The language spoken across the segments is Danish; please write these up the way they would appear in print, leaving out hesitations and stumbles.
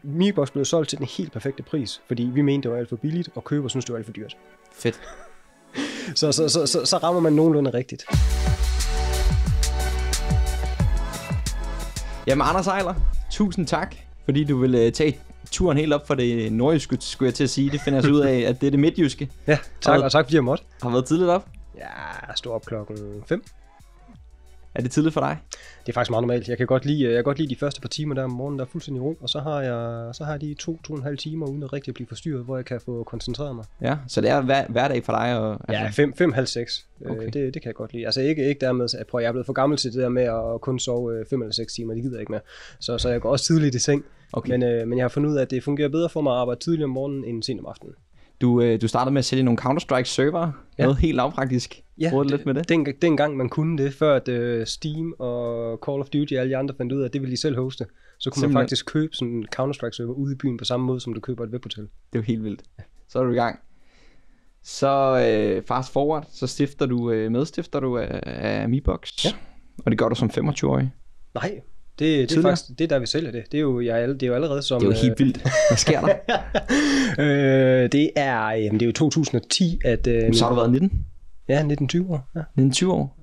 MiBox blev solgt til den helt perfekte pris, fordi vi mente, det var alt for billigt, og køber synes, det var alt for dyrt. Fedt. Så rammer man nogenlunde rigtigt. Jamen Anders Eiler, tusind tak, fordi du ville tage turen helt op for det nordjyske, skulle jeg til at sige. Det finder jeg så ud af, at det er det midtjyske. Ja, tak, og tak fordi jeg måtte. Har været tidligt op? Ja, jeg stod op klokken 5. Er det tidligt for dig? Det er faktisk meget normalt. Jeg kan godt lide de første par timer der om morgenen, der er fuldstændig ro, og så har jeg de 2,5 timer uden at rigtig blive forstyrret, hvor jeg kan få koncentreret mig. Ja, så det er hverdag for dig? Og, altså... Ja, 5, halv 6. Okay. Det kan jeg godt lide. Altså ikke dermed, at jeg er blevet for gammel til det der med at kun sove 5 eller 6 timer, det gider jeg ikke mere. Så jeg går også tidligt i seng, okay. Men jeg har fundet ud af, at det fungerer bedre for mig at arbejde tidligt om morgenen end sent om aftenen. Du startede med at sælge nogle Counter-Strike server, noget helt lavpraktisk. Ja, lidt med det. Dengang man kunne det, før at Steam og Call of Duty og alle de andre fandt ud af, at det ville de selv hoste. Så kunne man faktisk købe sådan en Counter-Strike server ude i byen på samme måde, som du køber et webhotel. Det er jo helt vildt. Så er du i gang. Så fast forward, så medstifter du af MiBox. Ja. Og det gør du som 25-årig. Nej. Det er faktisk det der vi sælger det. Det er jo allerede som. Det er jo helt vildt. Hvad sker der? Det er jo 2010 at. Så har du været 19? Ja, 19-20 år. Ja. 19-20 år.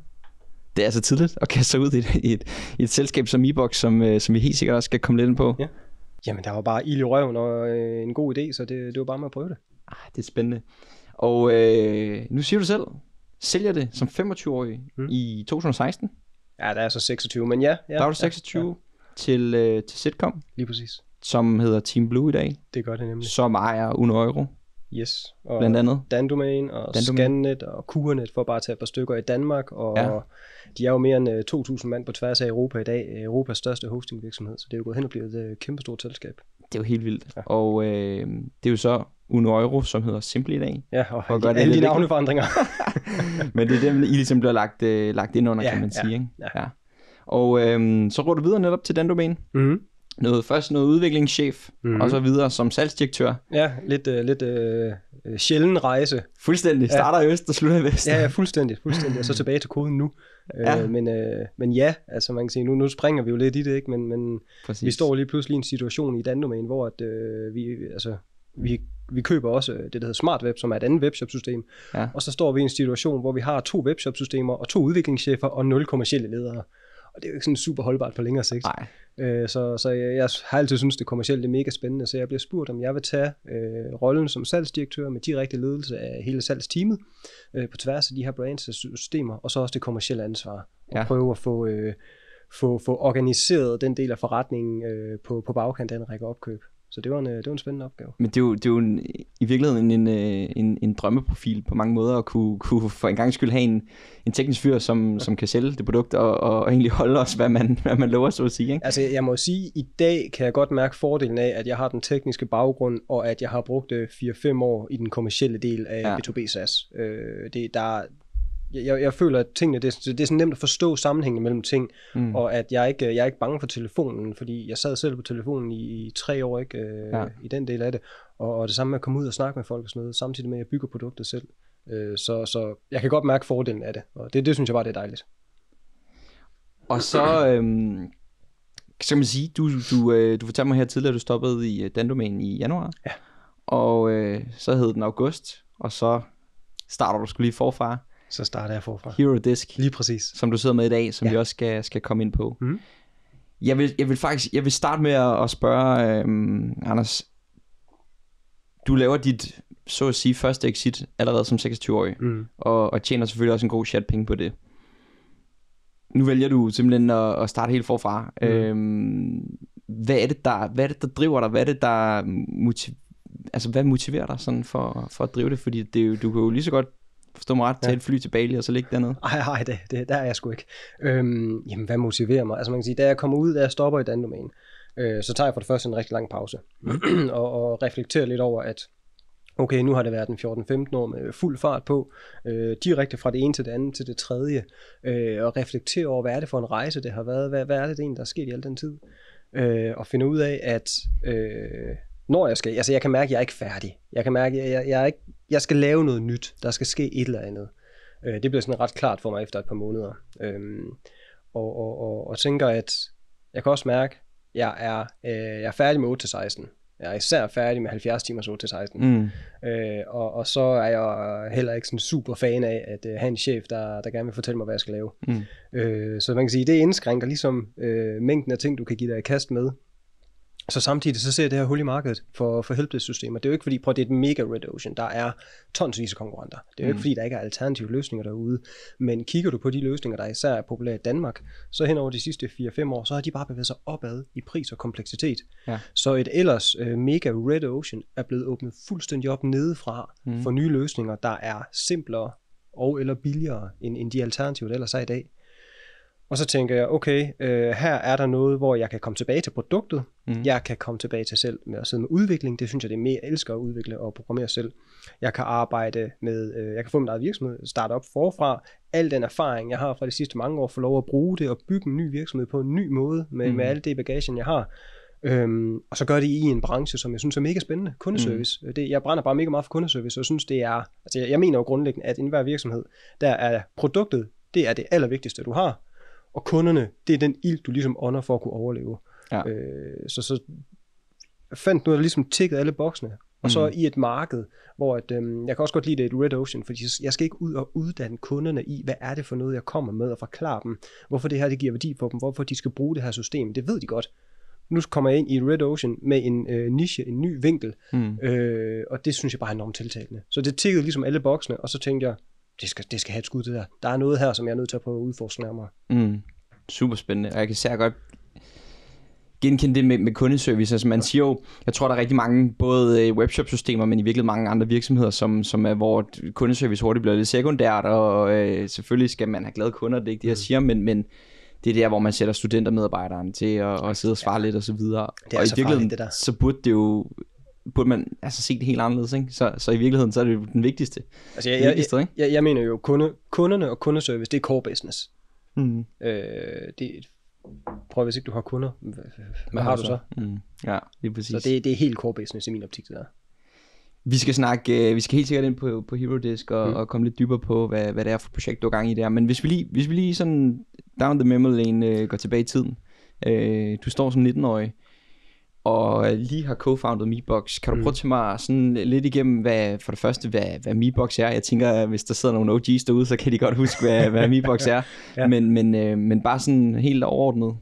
Det er altså tidligt at kaste sig ud i et selskab som MiBox, som vi helt sikkert også skal komme lidt ind på. Ja. Jamen der var bare ild i røven og en god idé, så det var bare med at prøve det. Det er spændende. Og nu siger du selv, sælger det som 25-årig i 2016? Ja, der er så 26, men ja. Der er du 26 til Sitcom. Lige præcis. Som hedder Team Blue i dag. Det gør det nemlig. Som ejer Uno. Yes. Og blandt andet. Dandomain og Scannet og Kurenet for bare at tage et par stykker i Danmark. Og de er jo mere end 2.000 mand på tværs af Europa i dag. Europas største hostingvirksomhed. Så det er jo gået hen og blevet et kæmpestort selskab. Det er jo helt vildt. Ja. Og det er jo så Uno, som hedder Simple i dag. Ja, og alle de navneforandringer. Men det er dem, I ligesom bliver lagt ind under, kan man sige. Ikke? Ja. Og så går du videre netop til Dandomain. Mm-hmm. Først noget udviklingschef, og så videre som salgsdirektør. Ja, lidt sjælden rejse. Fuldstændig. Starter i øst og slutter i vest. Ja, fuldstændig. Og så tilbage til koden nu. Ja. Men ja, altså man kan sige, nu springer vi jo lidt i det, ikke? Men vi står lige pludselig i en situation i Dandomain, hvor at, vi køber også det, der hedder SmartWeb, som er et andet webshop-system. Ja. Og så står vi i en situation, hvor vi har 2 webshop-systemer og 2 udviklingschefer og 0 kommercielle ledere. Og det er jo ikke sådan super holdbart på længere sigt. Så jeg har altid syntes, det kommercielle er mega spændende, så jeg bliver spurgt, om jeg vil tage rollen som salgsdirektør med direkte ledelse af hele salgsteamet på tværs af de her brands og systemer, og så også det kommercielle ansvar. Og prøve at få organiseret den del af forretningen på bagkant af en række opkøb. Så det var en spændende opgave. Men det er jo i virkeligheden en drømmeprofil på mange måder, at kunne for en gang skyld have en teknisk fyr, som kan sælge det produkt og egentlig holde os, hvad man lover, så at sige. Ikke? Altså jeg må sige, i dag kan jeg godt mærke fordelen af, at jeg har den tekniske baggrund, og at jeg har brugt 4-5 år i den kommercielle del af B2B SaaS. Jeg føler, at tingene, det er sådan nemt at forstå sammenhængen mellem ting, og at jeg er ikke bange for telefonen, fordi jeg sad selv på telefonen i 3 år, i den del af det, og det samme med at komme ud og snakke med folk og sådan noget, samtidig med at jeg bygger produktet selv. Så jeg kan godt mærke fordelen af det, og det synes jeg bare, det er dejligt. Og så skal man sige, du fortalte mig her tidligere, at du stoppede i Dandomain i januar, og så hed den august, og så starter du sgu lige forfra. Så starter jeg forfra. Hero Disk. Lige præcis. Som du sidder med i dag, som vi også skal komme ind på. Mm. Jeg vil starte med at spørge, Anders. Du laver dit, så at sige, første exit allerede som 26-årig. Og tjener selvfølgelig også en god chat penge på det. Nu vælger du simpelthen at starte helt forfra. Hvad er det, der driver dig? Hvad er det, der hvad motiverer dig sådan for at drive det? Fordi du kan jo lige så godt forstå mig ret, tage et fly til Bali og så ligge dernede. Nej, det der er jeg sgu ikke. Jamen, hvad motiverer mig? Altså man kan sige, da jeg kommer ud, da jeg stopper i Dandomain, så tager jeg for det første en rigtig lang pause, og reflekterer lidt over, at okay, nu har det været en 14-15 år med fuld fart på, direkte fra det ene til det andet til det tredje, og reflektere over, hvad er det for en rejse, det har været, hvad er det egentlig, der er sket i al den tid, og finde ud af, at når jeg skal, altså jeg kan mærke, at jeg er ikke færdig. Jeg kan mærke, at jeg skal lave noget nyt. Der skal ske et eller andet. Det bliver sådan ret klart for mig efter et par måneder. Og tænker, at jeg kan også mærke, jeg er færdig med 8-16. Jeg er især færdig med 70 timers 8-16. Og så er jeg heller ikke sådan super fan af at have en chef, der gerne vil fortælle mig, hvad jeg skal lave. Så man kan sige, det indskrænker ligesom mængden af ting, du kan give dig i kast med. Så samtidig så ser jeg det her hul i markedet for helpdesk-systemer. Det er jo ikke fordi, det er et mega red ocean. Der er tonsvis af konkurrenter. Det er jo ikke fordi, der ikke er alternative løsninger derude. Men kigger du på de løsninger, der især er populære i Danmark, så hen over de sidste 4-5 år, så har de bare bevæget sig opad i pris og kompleksitet. Ja. Så et ellers mega red ocean er blevet åbnet fuldstændig op nedefra for nye løsninger, der er simplere og eller billigere end de alternativer, der ellers er i dag. Og så tænker jeg, okay, her er der noget, hvor jeg kan komme tilbage til produktet. Jeg kan komme tilbage til selv med at sidde med udvikling. Det synes jeg, det er mere, jeg elsker at udvikle og programmere selv. Jeg kan arbejde med, jeg kan få min eget virksomhed, starte op forfra. Al den erfaring, jeg har fra de sidste mange år, få lov at bruge det og bygge en ny virksomhed på en ny måde med alt det bagage, jeg har. Og så gør det i en branche, som jeg synes er mega spændende. Kundeservice. Jeg brænder bare mega meget for kundeservice, og jeg synes, det er, altså jeg mener jo grundlæggende, at enhver virksomhed, der er produktet, det er det allervigtigste, du har. Og kunderne, det er den ild, du ligesom ånder for at kunne overleve. Ja. Så fandt nu, at ligesom tækket alle boksene. Og så i et marked, hvor jeg kan også godt lide det et red ocean, fordi jeg skal ikke ud og uddanne kunderne i, hvad er det for noget, jeg kommer med, og forklare dem, hvorfor det her det giver værdi for dem, hvorfor de skal bruge det her system. Det ved de godt. Nu kommer jeg ind i et red ocean med en niche, en ny vinkel, og det synes jeg bare er enormt tiltalende. Så det tækkede ligesom alle boksene, og så tænkte jeg, det skal have et skud, det der. Der er noget her, som jeg er nødt til at prøve at udforske nærmere. Super spændende, og jeg kan særligt godt genkende det med kundeservice. Altså man siger jo, jeg tror der er rigtig mange, både webshop-systemer, men i virkeligheden mange andre virksomheder, som er, hvor kundeservice hurtigt bliver lidt sekundært, og selvfølgelig skal man have glade kunder, det er ikke det, jeg siger, men det er der, hvor man sætter studentermedarbejderen til at sidde og svare lidt og så videre. Det er og så i virkeligheden, det der. Så burde man altså se det helt anderledes, ikke? Så i virkeligheden, så er det jo den vigtigste. Altså jeg mener jo, kunderne og kundeservice, det er core business. Prøv hvis ikke du har kunder, hvad har du så? Ja, det er præcis. Så det er helt core business i min optik, det der. Vi skal helt sikkert ind på HeroDesk og komme lidt dybere på, hvad det er for projekt, du er gang i der. Men hvis vi lige sådan down the memory lane går tilbage i tiden. Du står som 19-årig og lige har co-founded MeBox. Kan du prøve til mig sådan lidt igennem, hvad MeBox er? Jeg tænker, hvis der sidder nogle OG's derude, så kan de godt huske, hvad MeBox er. Ja. Men bare sådan helt overordnet.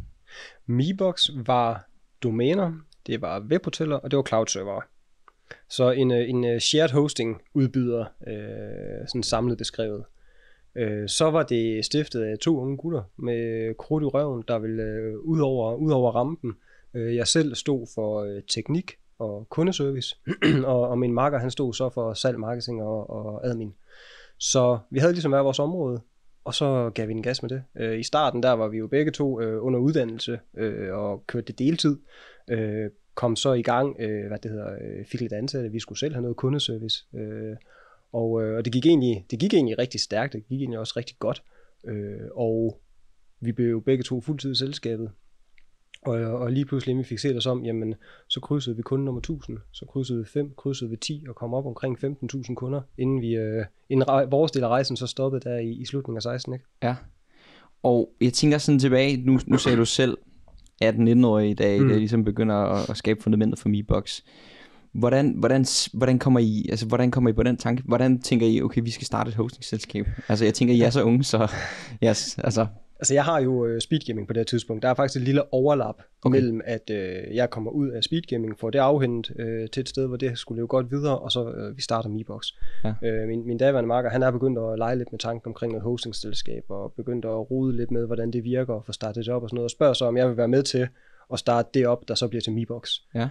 MeBox var domæner, det var webhoteller, og det var cloud server. Så en shared hosting udbyder, sådan samlet beskrevet. Så var det stiftet af 2 unge gutter med krudt i røven, der ville ud over rampen. Jeg selv stod for teknik og kundeservice, og min makker han stod så for salg, marketing og admin. Så vi havde ligesom hver vores område, og så gav vi en gas med det. I starten der var vi jo begge to under uddannelse og kørte det deltid. Kom så i gang, fik lidt ansatte, vi skulle selv have noget kundeservice. Og det gik egentlig rigtig stærkt, det gik egentlig også rigtig godt. Og vi blev jo begge to fuldtid i selskabet. Og lige pludselig, inden vi fik set os om, jamen, så krydsede vi kunde nummer 1000, så krydsede vi 5, krydsede vi 10 og kom op omkring 15.000 kunder, inden vores del af rejsen så stoppede der i slutningen af 16, ikke? Ja, og jeg tænker sådan tilbage, nu sagde du selv, 18-19-årige i dag, der ligesom begynder at skabe fundamentet for MeBox. Hvordan kommer I på den tanke? Hvordan tænker I, okay, vi skal starte et hostingselskab? Altså jeg tænker, I er så unge, så yes, altså... Altså jeg har jo speedgaming på det her tidspunkt. Der er faktisk et lille overlap mellem, at jeg kommer ud af speedgaming, får det afhentet til et sted, hvor det skulle leve godt videre, og så vi starter MeBox. Ja. Min daværende makker, han er begyndt at lege lidt med tanken omkring noget hostingselskab, og begyndt at rode lidt med, hvordan det virker, og få startet det op og sådan noget, og spørger så, om jeg vil være med til at starte det op, der så bliver til MeBox. Ja.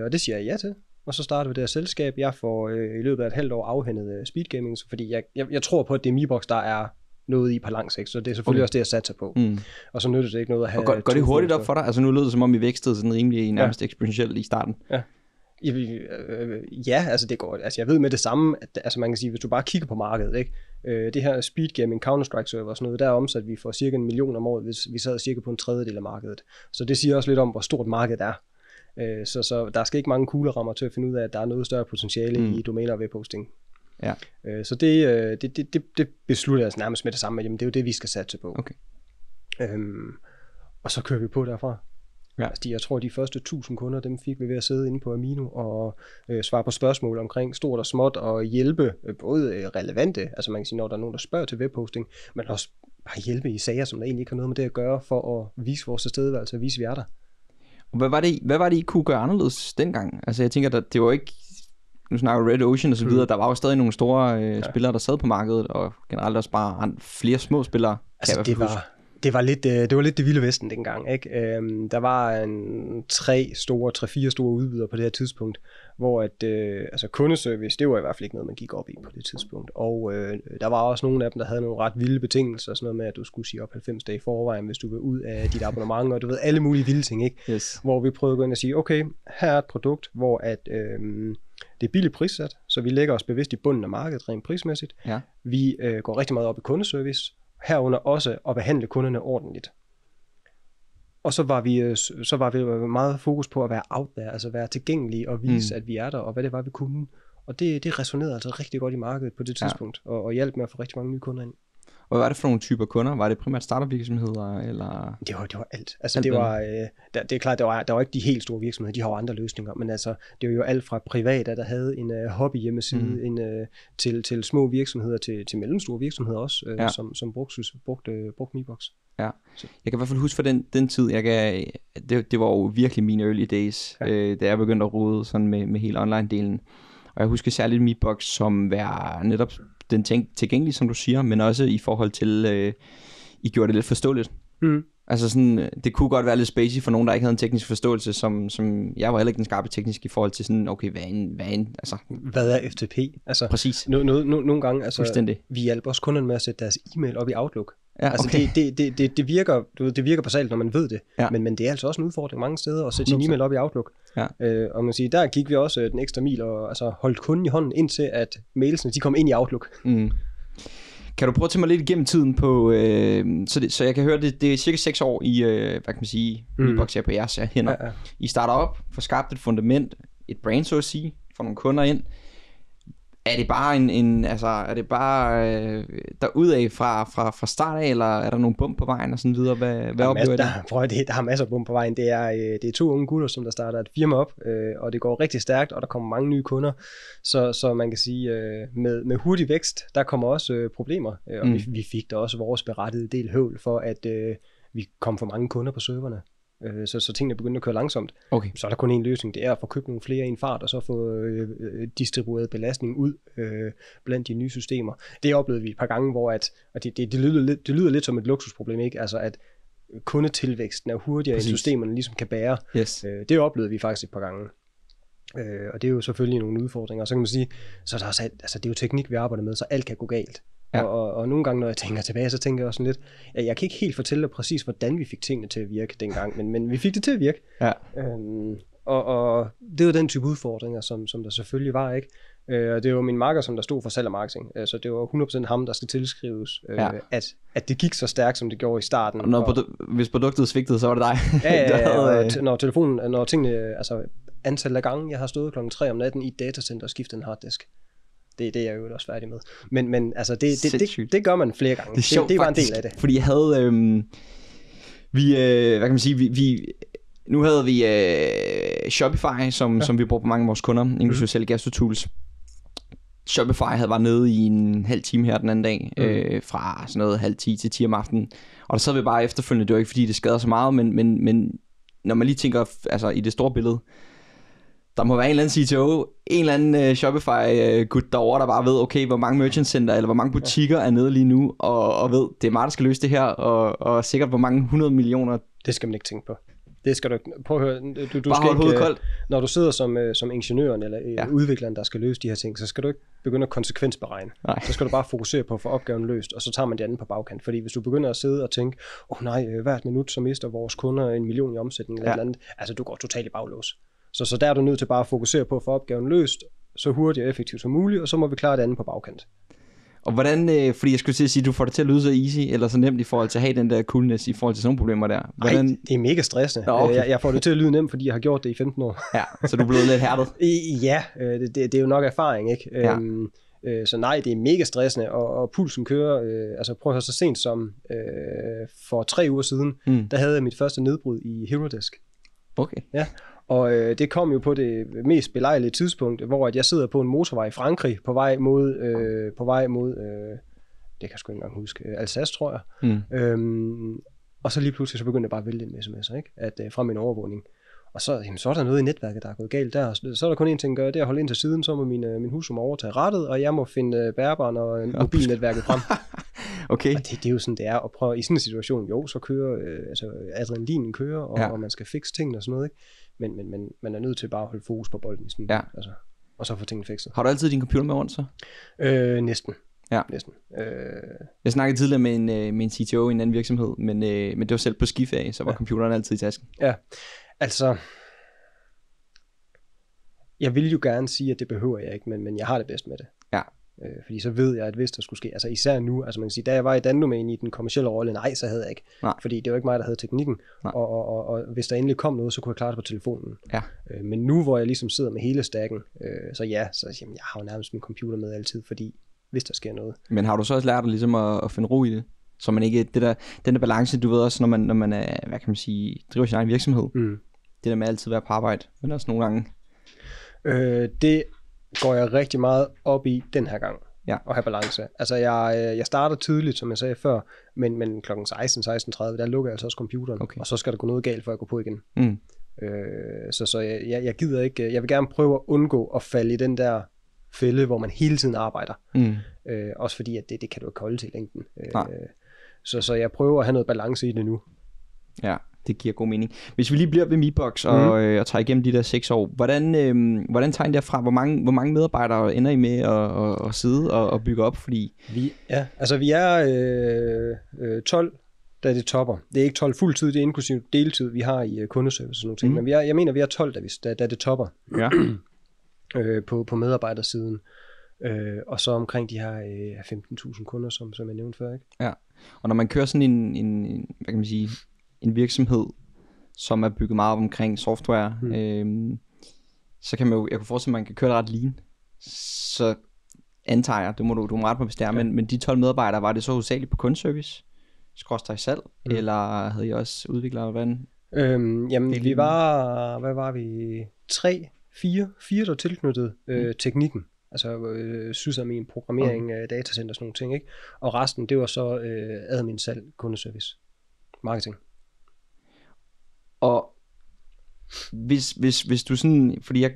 Og det siger jeg ja til. Og så starter vi det her selskab. Jeg får i løbet af et halvt år afhentet speedgaming, fordi jeg tror på, at det er MeBox, der er noget i på lang sigt, så det er selvfølgelig også det, jeg satser på. Og så nytter det ikke noget at have... Og går det hurtigt op for dig? Altså nu lød det, som om I vækstede sådan rimelig nærmest eksponentielt i starten. Ja. Ja, altså det går. Altså jeg ved med det samme, at altså man kan sige, hvis du bare kigger på markedet, ikke? Det her speedgaming, Counter-Strike server og sådan noget, der er omsat vi får cirka 1 million om året, hvis vi sad cirka på en tredjedel af markedet. Så det siger også lidt om, hvor stort markedet er. Så der skal ikke mange kuglerammer til at finde ud af, at der er noget større potentiale i domæner og webhosting. Ja. Så det beslutter jeg nærmest med det samme, at jamen, det er jo det, vi skal satse på. Okay. Og så kører vi på derfra. Ja. Altså, jeg tror, de første 1000 kunder, dem fik vi ved at sidde inde på Amino og svare på spørgsmål omkring stort og småt og hjælpe både relevante, altså man kan sige, når der er nogen, der spørger til webhosting, men også bare hjælpe i sager, som der egentlig ikke har noget med det at gøre, for at vise vores tilstedeværelse og vise, vi er der. Og hvad var det, I kunne gøre anderledes dengang? Altså jeg tænker, det var ikke, nu snakker Red Ocean og så videre, der var jo stadig nogle store spillere, der sad på markedet, og generelt også bare flere små spillere. Altså det var lidt det vilde vesten dengang, ikke? Der var 3-4 store udbydere på det her tidspunkt, hvor altså kundeservice, det var i hvert fald ikke noget, man gik op i på det tidspunkt. Og der var også nogle af dem, der havde nogle ret vilde betingelser, sådan noget med, at du skulle sige op 90 dage i forvejen, hvis du vil ud af dit abonnement, og du ved, alle mulige vilde ting, ikke? Yes. Hvor vi prøvede at gå ind og sige, okay, her er et produkt, hvor at det er billigt prissat, så vi lægger os bevidst i bunden af markedet rent prismæssigt. Ja. Vi går rigtig meget op i kundeservice, herunder også at behandle kunderne ordentligt. Og så var vi meget fokus på at være out there, altså være tilgængelige og vise, at vi er der, og hvad det var, vi kunne. Og det resonerede altså rigtig godt i markedet på det tidspunkt, og hjalp med at få rigtig mange nye kunder ind. Og hvad var det for nogle typer kunder? Var det primært startup-virksomheder, eller? Det var alt. Altså alt det var, det er klart, der var ikke de helt store virksomheder, de har jo andre løsninger, men altså, det var jo alt fra private, der havde en hobby hjemmeside, til små virksomheder, til mellemstore virksomheder også, som brugte MiBox. Ja. Jeg kan i hvert fald huske for den tid, det var jo virkelig mine early days, da jeg begyndte at rode sådan med hele online-delen. Og jeg husker særligt MiBox som være netop den tilgængelig, som du siger, men også i forhold til, I gjorde det lidt forståeligt. Altså sådan, det kunne godt være lidt spacey for nogen, der ikke havde en teknisk forståelse, som jeg var heller ikke den skarpe teknisk i forhold til sådan, okay, hvad er FTP? Altså, præcis. Nogle gange, altså, vi hjælper også kunderne med at sætte deres e-mail op i Outlook. Ja, okay. Altså det virker basalt, når man ved det, men det er altså også en udfordring mange steder at sætte sin e-mail op i Outlook. Ja. Og man siger, der gik vi også den ekstra mil og altså holdt kunden i hånden indtil at mailsene de kom ind i Outlook. Kan du prøve at tage mig lidt igennem tiden på, så jeg kan høre, det er cirka 6 år i, hvad kan man sige, MiBox er på jeres hænder. Ja. I starter op, får skabt et fundament, et brand, så at sige, får nogle kunder ind. Er det bare er det bare derudad fra start af, eller er der nogle bump på vejen og sådan videre? Hvad oplever I det? Der har masser af bump på vejen. Det er 2 unge gutter, som der starter et firma op, og det går rigtig stærkt, og der kommer mange nye kunder. Så man kan sige, med hurtig vækst, der kommer også problemer, og vi fik da også vores berettigede del høvl for, at vi kom for mange kunder på serverne. Så tingene begyndte at køre langsomt. Okay. Så er der kun en løsning, det er at få købt nogle flere i en fart, og så få distribueret belastning ud blandt de nye systemer. Det oplevede vi et par gange, hvor det lyder lidt som et luksusproblem, ikke? Altså at kundetilvæksten er hurtigere, end systemerne ligesom kan bære. Yes. Det oplevede vi faktisk et par gange. Og det er jo selvfølgelig nogle udfordringer. Så kan man sige, så er der også, altså det er jo teknik, vi arbejder med, så alt kan gå galt. Ja. Og nogle gange, når jeg tænker tilbage, så tænker jeg også sådan lidt, jeg kan ikke helt fortælle dig præcis, hvordan vi fik tingene til at virke dengang, men vi fik det til at virke. Ja. Og det var den type udfordringer, som der selvfølgelig var, ikke? Og det var min makker, som der stod for salg og marketing, så det var 100% ham, der skal tilskrives, at det gik så stærkt, som det gjorde i starten. Og hvis produktet svigtede, så var det dig. Når tingene, altså antallet af gange, jeg har stået klokken 3 om natten i et datacenter og skiftet en harddisk. Det er jeg jo også færdig med. Men altså, det gør man flere gange. Det er sjovt, det var en del af det. Fordi jeg havde, hvad kan man sige, nu havde vi Shopify, som vi bruger på mange af vores kunder, inklusive selv Gastotools. Shopify var nede i en halv time her den anden dag, fra sådan noget 9:30 til 10 om aftenen. Og der sad vi bare efterfølgende, det var ikke fordi det skader så meget, men når man lige tænker altså, i det store billede, der må være en eller anden CTO, en eller anden Shopify-gut derovre, der bare ved, okay, hvor mange merchant center, eller hvor mange butikker er nede lige nu, og ved, det er mig, der skal løse det her, og sikkert hvor mange 100 millioner. Det skal man ikke tænke på. Det skal du ikke. Prøv at høre, du bare skal ikke, koldt. Når du sidder som ingeniøren eller udvikleren, der skal løse de her ting, så skal du ikke begynde at konsekvensberegne. Nej. Så skal du bare fokusere på at få opgaven løst, og så tager man det andet på bagkant. Fordi hvis du begynder at sidde og tænke, hvert minut, så mister vores kunder 1 million i omsætning eller et eller andet, altså du går totalt i baglås. Så der er du nødt til bare at fokusere på at få opgaven løst så hurtigt og effektivt som muligt, og så må vi klare det andet på bagkant. Og hvordan, fordi jeg skulle til at sige, du får det til at lyde så easy, eller så nemt i forhold til at have den der coolness i forhold til sådan nogle problemer der. Nej, det er mega stressende. Nå, okay. Jeg får det til at lyde nemt, fordi jeg har gjort det i 15 år. Ja, så du er blevet lidt hærdet? Ja, det er jo nok erfaring, ikke? Ja. Så nej, det er mega stressende, og pulsen kører, altså prøv at høre, så sent som for 3 uger siden, der havde jeg mit første nedbrud i HeroDesk. Okay. Ja, og det kom jo på det mest belejlige tidspunkt, hvor at jeg sidder på en motorvej i Frankrig, på vej mod, det kan jeg sgu ikke engang huske, Alsace, tror jeg. Og så lige pludselig så begyndte jeg bare at vælge en sms'er, ikke? Fra min overvågning. Og så er der noget i netværket, der er gået galt der. Så er der kun en ting at gøre, det er at holde ind til siden, så må min hustru overtage rettet, og jeg må finde bærbaren og mobilnetværket frem. Okay. Og det er jo sådan, det er at prøve i sådan en situation, jo, så kører adrenalinen kører, og man skal fikse tingene og sådan noget, ikke? Men man er nødt til bare at holde fokus på bolden i sådan, og så få tingene fikset. Har du altid din computer med rundt så? Næsten. Ja. Næsten. Jeg snakkede tidligere med en CTO i en anden virksomhed, men det var selv på skiferie, så var computeren altid i tasken. Ja, altså, jeg vil jo gerne sige, at det behøver jeg ikke, men jeg har det bedst med det. Ja. Fordi så ved jeg, at hvis der skulle ske, altså især nu, altså man kan sige, da jeg var i Dandomæn i den kommercielle rolle, så havde jeg ikke. Nej. Fordi det var ikke mig, der havde teknikken, og hvis der endelig kom noget, så kunne jeg klare det på telefonen. Ja. Men nu, hvor jeg ligesom sidder med hele stacken, så jeg har jo nærmest min computer med altid, fordi hvis der sker noget. Men har du så også lært dig ligesom at finde ro i det? Så man ikke, den der balance, du ved også, når man er, hvad kan man sige, driver sin egen virksomhed. Det der med altid at være på arbejde, men også nogle gange. Det går jeg rigtig meget op i den her gang. Ja. At have balance. Altså jeg starter tidligt, som jeg sagde før, men klokken 16:30, der lukker jeg altså også computeren, og så skal der gå noget galt, før jeg går på igen. Så jeg gider ikke, jeg vil gerne prøve at undgå at falde i den der fælde, hvor man hele tiden arbejder. Også fordi, at det kan du ikke holde til i længden. Så jeg prøver at have noget balance i det nu. Ja. Det giver god mening. Hvis vi lige bliver ved MeBox og tager igennem de der 6 år, hvordan tager I derfra? Hvor mange medarbejdere ender I med at sidde og bygge op? Fordi vi er 12, da det topper. Det er ikke 12 fuldtid, det er inklusive deltid, vi har i kundeservice og sådan noget. Men jeg mener, vi er 12, da det topper. Ja. På medarbejdersiden. Og så omkring de her 15.000 kunder, som jeg nævnte før, ikke? Ja. Og når man kører sådan en hvad kan man sige, en virksomhed, som er bygget meget omkring software, så kan man jo, jeg kunne forestille mig, at man kan køre det ret lean. Så antager jeg, du må ret på, hvis det er, men de 12 medarbejdere, var det så hovedsageligt på kundeservice, skråstreg salg, eller havde I også udviklere, hvordan? Jamen, vi var, hvad var vi? 4, der tilknyttede teknikken. Altså sysadmin, programmering, datacenter og sådan nogle ting, ikke? Og resten, det var så admin, salg, kundeservice, marketing. Og hvis du sådan, fordi jeg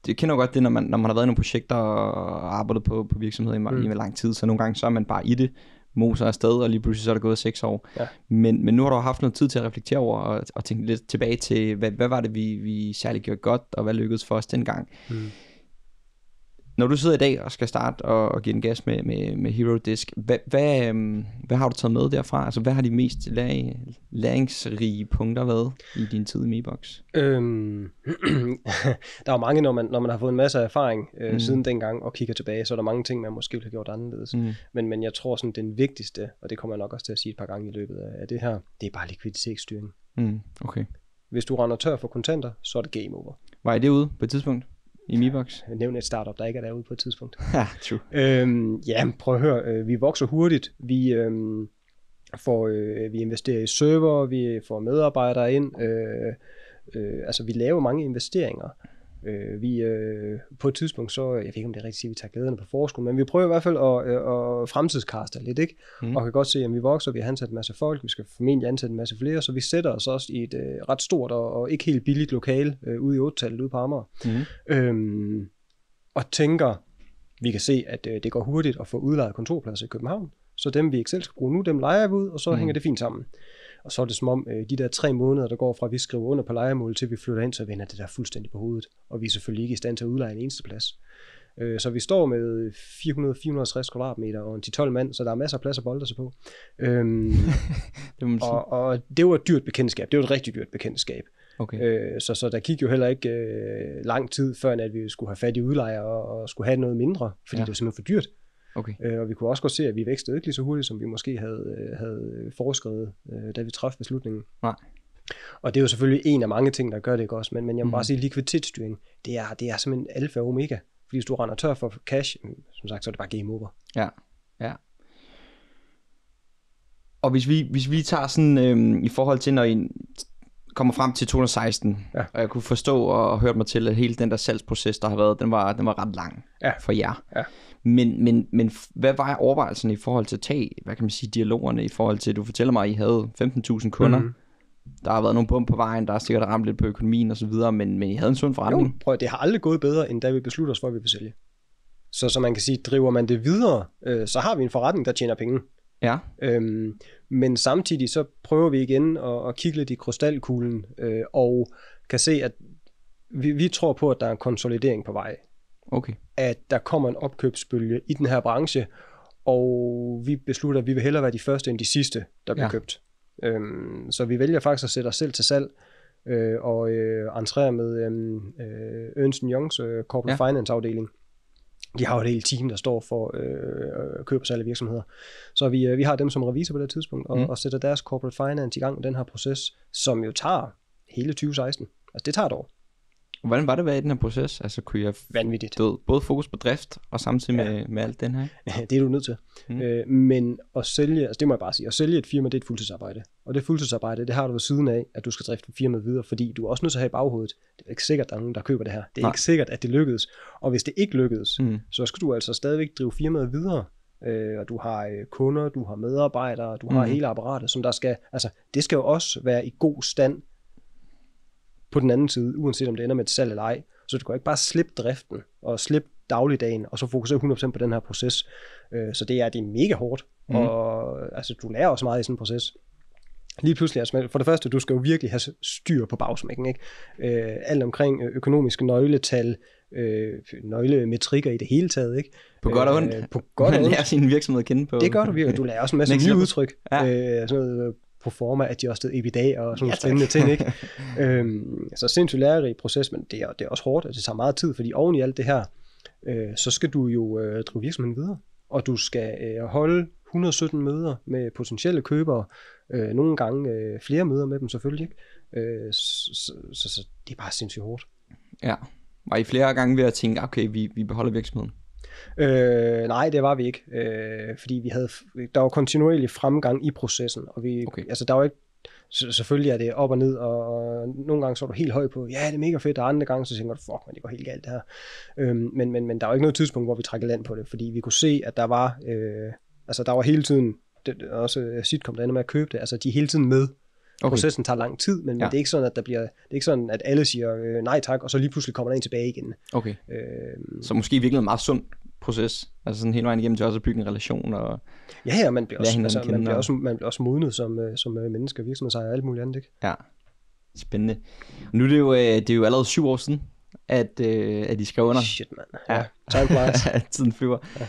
kender jo godt det, når man har været i nogle projekter og arbejdet på virksomheder i lang tid, så nogle gange så er man bare i det, moser afsted, og lige pludselig så er der gået 6 år. Ja. Men nu har du haft noget tid til at reflektere over og tænke lidt tilbage til, hvad var det, vi særligt gjorde godt, og hvad lykkedes for os dengang. Når du sidder i dag og skal starte og give en gas med Hero Disk, hvad har du taget med derfra? Altså, hvad har de mest læringsrige punkter været i din tid i MeBox? Der er mange, når man har fået en masse erfaring siden dengang og kigger tilbage, så er der mange ting, man måske ville have gjort anderledes. Men jeg tror, sådan den vigtigste, og det kommer jeg nok også til at sige et par gange i løbet af det her, det er bare likviditetsstyring. Okay. Hvis du render tør for kontanter, så er det game over. Var I det ude på et tidspunkt? I MeBox? Jeg nævner et startup, der ikke er derude på et tidspunkt. Ja, true. Prøv at høre. Vi vokser hurtigt. Vi investerer i server, vi får medarbejdere ind. Altså, vi laver mange investeringer. På et tidspunkt, så, jeg ved ikke, om det er rigtigt at sige, at vi tager glæderne på forskud, men vi prøver i hvert fald at fremtidskaste lidt, ikke? Og kan godt se, at vi vokser, vi har ansat en masse folk, vi skal formentlig ansætte en masse flere, så vi sætter os også i et ret stort og ikke helt billigt lokale ude i 8-tallet ude på Amager. Og tænker, vi kan se, at det går hurtigt at få udlejet kontorpladser i København, så dem vi ikke selv skal bruge nu, dem lejer vi ud, og så hænger det fint sammen. Og så er det som om, de der 3 måneder, der går fra, at vi skriver under på lejemål, til vi flytter ind, så vender det der fuldstændig på hovedet. Og vi er selvfølgelig ikke i stand til at udleje en eneste plads. Så vi står med 400-460 kvadratmeter og en 10-12 mand, så der er masser af plads at bolde sig på. Og det var et dyrt bekendtskab. Det var et rigtig dyrt bekendtskab. Okay. Så der gik jo heller ikke lang tid, før at vi skulle have fat i udlejer og skulle have noget mindre, fordi det var simpelthen for dyrt. Okay. Og vi kunne også godt se, at vi vækstede ikke lige så hurtigt, som vi måske havde foreskrevet, da vi træffede beslutningen. Nej. Og det er jo selvfølgelig en af mange ting, der gør det ikke også, men jeg må bare sige, likviditetsstyring, det er simpelthen alfa og omega. Fordi hvis du render tør for cash, som sagt, så er det bare game over. Ja. Og hvis vi tager sådan, i forhold til, når I kommer frem til 2016, og jeg kunne forstå og hørt mig til, at hele den der salgsproces, der har været, den var ret lang for jer. Ja. Men hvad var overvejelsen i forhold til at tage, hvad kan man sige, dialogerne i forhold til, du fortæller mig, at I havde 15.000 kunder. Der har været nogle bump på vejen, der har sikkert ramt lidt på økonomien og så videre, men I havde en sund forretning. Jo, prøv, det har aldrig gået bedre, end da vi beslutter os for, at vi vil sælge. Så man kan sige, driver man det videre, så har vi en forretning, der tjener penge. Ja. Men samtidig så prøver vi igen at kigge lidt i krystalkuglen, og kan se, at vi tror på, at der er en konsolidering på vej. Okay. At der kommer en opkøbsbølge i den her branche, og vi beslutter, at vi vil hellere være de første end de sidste, der bliver købt. Så vi vælger faktisk at sætte os selv til salg, og entrere med Ernst & Youngs Corporate Finance afdeling. De har jo et helt team, der står for køb og salg af virksomheder. Så vi har dem som revisor på det tidspunkt, og sætter deres Corporate Finance i gang med den her proces, som jo tager hele 2016. Altså det tager et år. Hvordan var det at være i den her proces? Altså kunne jeg vanvittigt. Både fokus på drift og samtidig med alt den her? Det er du nødt til. Men at sælge, altså det må jeg bare sige, at sælge et firma, det er et fuldtidsarbejde. Og det fuldtidsarbejde, det har du ved siden af, at du skal drifte firmaet videre, fordi du er også nødt til at have i baghovedet. Det er ikke sikkert, at der er nogen, der køber det her. Det er ikke sikkert, at det lykkedes. Og hvis det ikke lykkedes, så skal du altså stadigvæk drive firmaet videre. Og du har kunder, du har medarbejdere, du har hele apparatet, som der skal, altså det skal jo også være i god stand på den anden side, uanset om det ender med et salg eller ej. Så du kan ikke bare slippe driften og slippe dagligdagen, og så fokusere 100% på den her proces. Så det er mega hårdt, og altså, du lærer også meget i sådan en proces. Lige pludselig, altså, for det første, du skal jo virkelig have styr på bagsmækken, ikke? Alt omkring økonomiske nøgletal, nøglemetrikker i det hele taget, ikke? På godt og ondt. På godt og ondt. Man lærer sin virksomhed at kende på. Det gør du virkelig. Du lærer også en masse nye udtryk. Sådan noget proforma, adjusted EBITDA og sådan nogle spændende ting, ikke? Så sindssygt lærerig proces, men det er også hårdt, og det tager meget tid, fordi oven i alt det her, så skal du jo drive virksomheden videre, og du skal holde 117 møder med potentielle købere, nogle gange flere møder med dem selvfølgelig, ikke? Så det er bare sindssygt hårdt. Ja. Var I flere gange ved at tænke, okay, vi beholder virksomheden? Nej, det var vi ikke, fordi der var kontinuerlig fremgang i processen, og altså der var ikke, selvfølgelig er det op og ned, og nogle gange så er du helt høj på, ja, det er mega fedt, og andre gange så tænker du, fuck, men det går helt galt det her. Men der var ikke noget tidspunkt, hvor vi trækker land på det, fordi vi kunne se, at der var, altså der var hele tiden, også Sitcom, der ender med at købe det, altså de er hele tiden med. Processen tager lang tid, men det er ikke sådan, at det er ikke sådan, at alle siger nej tak, og så lige pludselig kommer der en tilbage igen. Okay. Så måske virkelig en meget sund proces, altså sådan hele vejen igennem til også at bygge en relation og ja, man bliver også, altså, man bliver også modnet som menneske, virksomhedsejer og alt muligt andet, ikke? Ja, spændende. Nu er det jo allerede 7 år siden, at I skrev under. Shit, mand. Ja, time flies. Tiden flyver. Ja.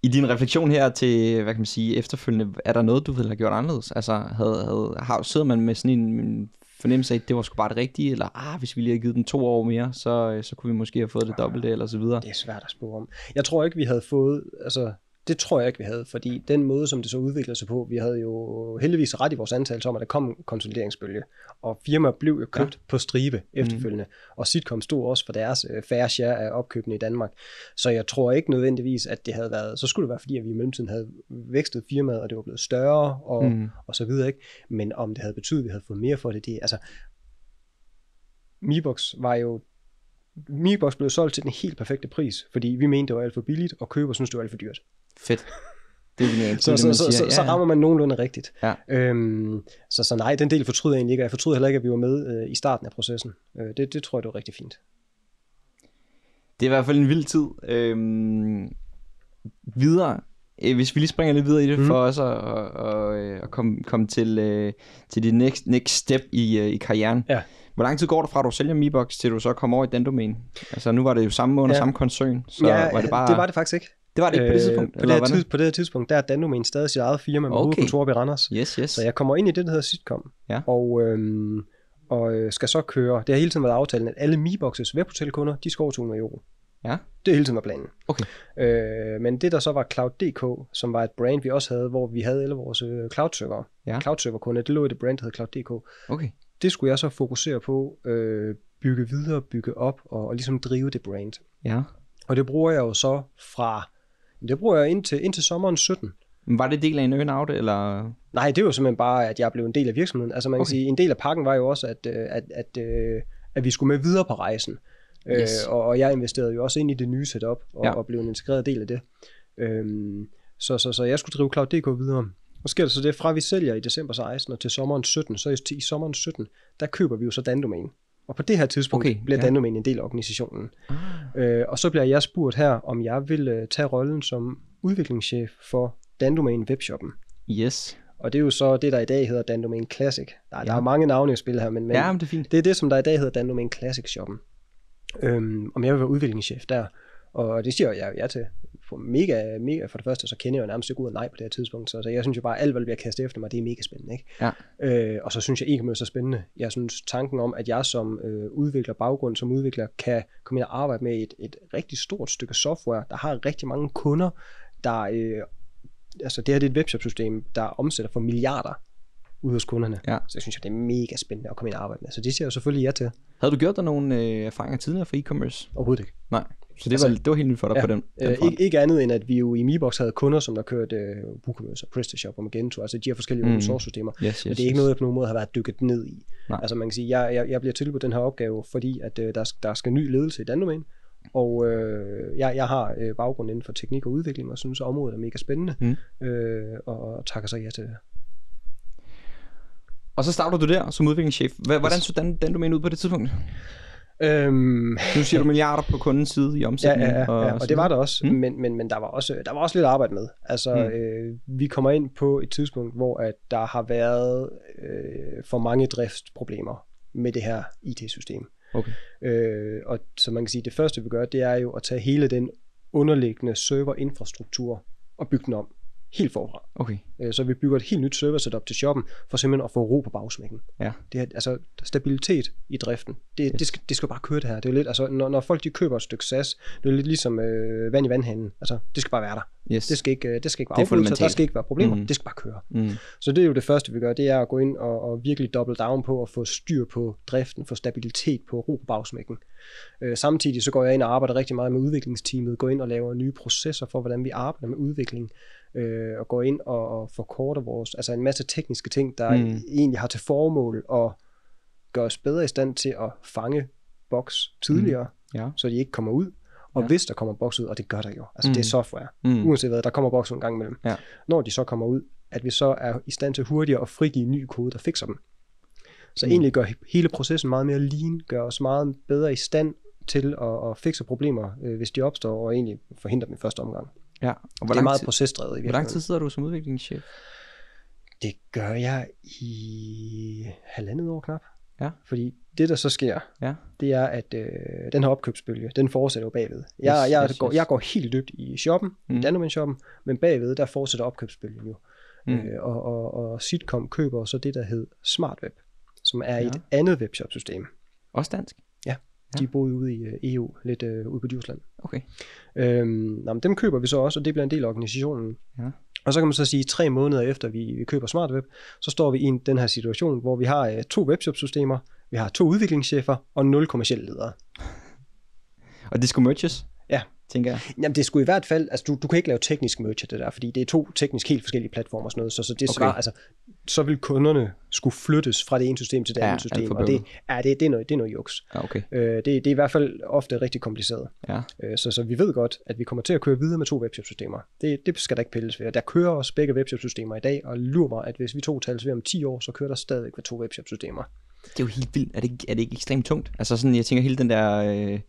I din refleksion her til, hvad kan man sige, efterfølgende, er der noget, du ville have gjort anderledes? Altså, sidder man med sådan en fornemmelse af, at det var sgu bare det rigtige, eller hvis vi lige havde givet den 2 år mere, så kunne vi måske have fået det dobbelte, eller så videre? Det er svært at spå om. Jeg tror ikke, vi havde fået, altså, det tror jeg ikke, vi havde, fordi den måde, som det så udviklede sig på, vi havde jo heldigvis ret i vores antagelse om, at der kom en konsolideringsbølge, og firmaer blev jo købt på stribe efterfølgende, og Sitcom stod også for deres fair share af opkøbene i Danmark. Så jeg tror ikke nødvendigvis, at det havde været, så skulle det være, fordi at vi i mellemtiden havde vækstet firmaet, og det var blevet større, og så videre, ikke? Men om det havde betydet, at vi havde fået mere for det, altså, MiBox blev solgt til den helt perfekte pris, fordi vi mente, det var alt for billigt, og køber synes det var alt for dyrt. Fedt. Det så rammer man nogenlunde rigtigt. Ja. Så nej, den del fortryder jeg egentlig ikke, og jeg fortryder heller ikke, at vi var med i starten af processen. Det tror jeg, det var rigtig fint. Det er i hvert fald en vild tid. Videre, hvis vi lige springer lidt videre i det, for os at komme til det next step i karrieren. Ja. Hvor lang tid går der fra, at du sælger MiBox, til du så kommer over i den domæne? Altså nu var det jo samme samme koncern, så var det bare... det var det faktisk ikke. Det var det ikke på det tidspunkt? På det her tidspunkt, der er Dandomain stadig sit eget firma med hovedkontor op i Randers. Yes. Så jeg kommer ind i det, der hedder Sitcom, og skal så køre. Det har hele tiden været aftalen, at alle MiBoxes webhotelkunder, de skal over 200 euro. Ja. Det er hele tiden var planen. Okay. Men det der så var Cloud.dk, som var et brand, vi også havde, hvor vi havde alle vores cloud-server. Ja. Cloud-server-kunder, det lå i det brand, der hed Cloud.dk. Okay. Det skulle jeg så fokusere på, bygge videre, bygge op, og ligesom drive det brand. Ja. Og det bruger jeg jo så indtil sommeren 17. Men var det del af en earn-out, eller? Nej, det var simpelthen bare, at jeg blev en del af virksomheden. Altså man kan sige, en del af pakken var jo også, at vi skulle med videre på rejsen. Yes. Og jeg investerede jo også ind i det nye setup, og blev en integreret del af det. Så jeg skulle drive Cloud.dk videre. Og sker der så det, fra vi sælger i december 16 og til sommeren 17, så i sommeren 17, der køber vi jo så Dandomæn. Og på det her tidspunkt bliver Dandomæn en del af organisationen. Og så bliver jeg spurgt her, om jeg vil tage rollen som udviklingschef for Dandomæn webshoppen. Yes. Og det er jo så det, der i dag hedder Dandomæn Classic. Der er mange navne i spil her, men det er fint. Det er det, som der i dag hedder Dandomæn Classic shoppen. Om jeg vil være udviklingschef der. Og det siger jeg ja til. Mega, for det første, så kender jeg jo nærmest ikke ud af nej på det her tidspunkt. Så jeg synes jo bare, at alt, hvad der bliver kastet efter mig, det er mega spændende. Ikke? Ja. Og så synes jeg e-commerce er spændende. Jeg synes tanken om, at jeg som udvikler baggrund, som udvikler, kan komme ind og arbejde med et rigtig stort stykke software, der har rigtig mange kunder, der... altså det her det er et webshop-system, der omsætter for milliarder ud hos kunderne. Ja. Så jeg synes, det er mega spændende at komme ind og arbejde med. Så det siger jeg jo selvfølgelig ja til. Havde du gjort dig nogle erfaringer tidligere for e-commerce? Overhovedet ikke. Nej. Så det var helt nyt for dig på den ikke andet end, at vi jo i MeBox havde kunder, som der kørte WooCommerce og PrestaShop og Magento. Altså de har forskellige open source systemer. Yes, men det er ikke noget, jeg på nogen måde har været dykket ned i. Nej. Altså man kan sige, jeg bliver tilbudt den her opgave, fordi at der skal ny ledelse i Dandomæn. Og jeg har baggrund inden for teknik og udvikling, og synes, at området er mega spændende. Og takker så ja til det. Og så starter du der som udviklingschef. Hvordan så Dandomæn ud på det tidspunkt? Nu siger du milliarder på kundens side i omsætning. Ja, og det var der også, men der var også lidt arbejde med. Altså, vi kommer ind på et tidspunkt, hvor at der har været for mange driftsproblemer med det her IT-system. Okay. Og så man kan sige, det første vi gør, det er jo at tage hele den underliggende serverinfrastruktur og bygge den om. Helt forfra. Okay. Så vi bygger et helt nyt server setup til shoppen, for simpelthen at få ro på bagsmækken. Ja. Det er, altså stabilitet i driften. Det skal bare køre det her. Det er lidt, altså, når folk de køber et stykke SaaS, det er lidt ligesom vand i vandhanen. Altså, det skal bare være der. Yes. Det skal ikke være afbrydelser, der skal ikke være problemer. Det skal bare køre. Så det er jo det første, vi gør, det er at gå ind og virkelig double down på at få styr på driften, få stabilitet på ro på bagsmækken. Samtidig så går jeg ind og arbejder rigtig meget med udviklingsteamet, går ind og laver nye processer for, hvordan vi arbejder med udvikling, og går ind og forkorter vores, altså en masse tekniske ting, der egentlig har til formål at gøre os bedre i stand til at fange boks tidligere, så de ikke kommer ud. Og hvis der kommer boks ud, og det gør der jo, altså det er software, uanset hvad, der kommer boks en gang imellem. Ja. Når de så kommer ud, at vi så er i stand til hurtigere at frigive ny kode, der fikser dem. Så egentlig gør hele processen meget mere lean, gør os meget bedre i stand til at fikse problemer, hvis de opstår, og egentlig forhindre dem i første omgang. Ja. Og det er meget procesdrevet i virkeligheden. Hvor lang tid sidder du som udviklingschef? Det gør jeg i 1,5 år knap. Ja. Fordi det der så sker, det er at den her opkøbsbølge, den fortsætter jo bagved. Jeg går helt dybt i shoppen, i Dandomæn shoppen, men bagved der fortsætter opkøbsbølgen jo. Og Sitcom køber så det der hed SmartWeb, som er et andet webshop-system. Også dansk? Ja. De boede ude i EU, lidt ude på Djursland. Okay. Dem køber vi så også, og det bliver en del af organisationen. Ja. Og så kan man så sige, 3 måneder efter vi køber SmartWeb, så står vi i den her situation, hvor vi har 2 webshop-systemer, vi har 2 udviklingschefer og 0 kommercielle ledere. Og det skulle merges? Ja. Tænker jeg. Jamen det skulle i hvert fald, altså du kan ikke lave teknisk merge det der, fordi det er 2 teknisk helt forskellige platformer og sådan noget, så det er svært, altså så vil kunderne skulle flyttes fra det ene system til det andet system, og det er noget juks. Ja, okay. Det er i hvert fald ofte rigtig kompliceret. Ja. Så vi ved godt, at vi kommer til at køre videre med 2 webshop-systemer. Det skal der ikke pilles ved. Der kører også begge webshop-systemer i dag, og lurer mig, at hvis vi tales ved om 10 år, så kører der stadig ved 2 webshop-systemer. Det er jo helt vildt. Er det ikke ekstremt tungt? Altså sådan, jeg tænker hele den der...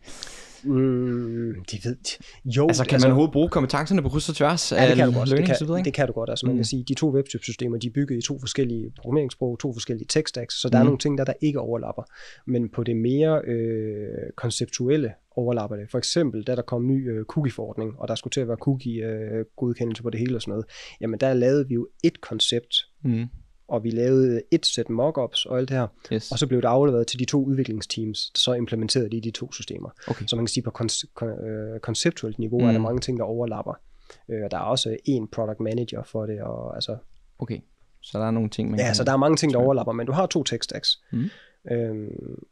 Det ved jo. Altså kan man overhovedet bruge kompetencerne på kryds og tværs? Ja, det kan du godt. Det kan du godt. Altså man kan sige, de 2 webshop-systemer, de er bygget i 2 forskellige programmeringssprog, 2 forskellige tech stacks, så der er nogle ting, der ikke overlapper. Men på det mere konceptuelle overlapper det. For eksempel, da der kom ny cookie-forordning, og der skulle til at være cookie-godkendelse på det hele og sådan noget, jamen der lavede vi jo et koncept, og vi lavede et sæt mockups og alt det her, og så blev det afleveret til de 2 udviklingsteams, så implementerede de 2 systemer. Okay. Så man kan sige, på konceptuelt niveau er der mange ting, der overlapper. Der er også en product manager for det, og altså... Okay, så der er nogle ting, man kan... så der er mange ting, der overlapper, men du har 2 tech stacks.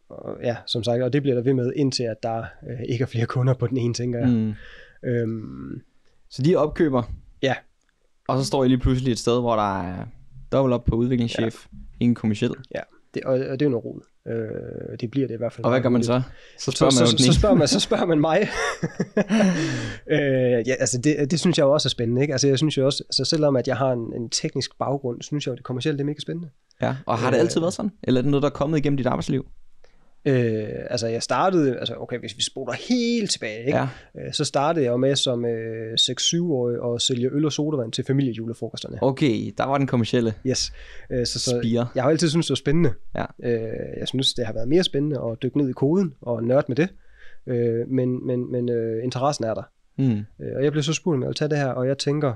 Og som sagt, og det bliver der ved med, indtil at der ikke er flere kunder på den ene, tænker jeg. Så de opkøber... Ja. Og så står I lige pludselig et sted, hvor der er dobbelt op på udviklingschef, ingen kommerciel. Ja, og det er jo noget rod. Det bliver det i hvert fald. Og hvad gør man så? Så spørger man mig. Ja, altså det synes jeg jo også er spændende, ikke? Altså jeg synes jo også, altså selvom at jeg har en teknisk baggrund, synes jeg jo, det kommercielle det er mega spændende. Ja, og har det altid været sådan? Eller er det noget, der er kommet igennem dit arbejdsliv? Altså jeg startede, altså okay, hvis vi spoler helt tilbage, ikke? Ja. Så startede jeg jo med som 6-7-årig og sælge øl og sodavand til familiejulefrokosterne. Okay, der var den kommercielle. Yes. Så jeg har altid syntes, det var spændende. Ja. Jeg synes, det har været mere spændende at dykke ned i koden og nørde med det. Men interessen er der. Og jeg blev så spurgt, om jeg vil tage det her, og jeg tænker,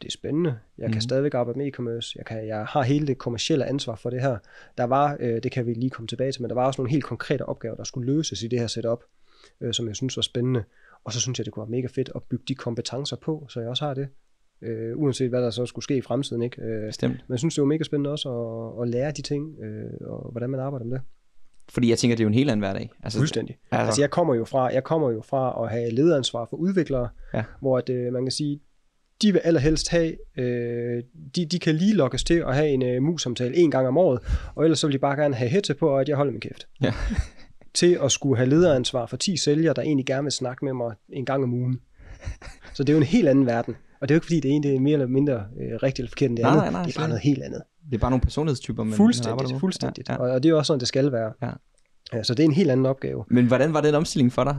det er spændende. Jeg kan stadigvæk arbejde med e-commerce. Jeg har hele det kommercielle ansvar for det her. Der var, det kan vi lige komme tilbage til, men der var også nogle helt konkrete opgaver, der skulle løses i det her setup, som jeg synes var spændende. Og så synes jeg, det kunne være mega fedt at bygge de kompetencer på, så jeg også har det. Uanset hvad der så skulle ske i fremtiden, ikke? Men jeg synes, det var mega spændende også at lære de ting, og hvordan man arbejder med det. Fordi jeg tænker, det er jo en helt anden hverdag. Altså, fuldstændig. Altså jeg kommer jo fra at have lederansvar for udviklere, hvor at, man kan sige, de vil allerhelst have, de kan lige lokkes til at have en mus-samtale 1 gang om året, og ellers så vil de bare gerne have headset på, og at jeg holder min kæft. Ja. Til at skulle have lederansvar for 10 sælgere, der egentlig gerne vil snakke med mig 1 gang om ugen. Så det er jo en helt anden verden. Og det er jo ikke fordi, det er mere eller mindre rigtigt eller forkert end det andet. Nej, det er bare noget helt andet. Det er bare nogle personlighedstyper, man fuldstændigt. Ja. Og det er jo også sådan, det skal være. Ja. Så det er en helt anden opgave. Men hvordan var den omstilling for dig?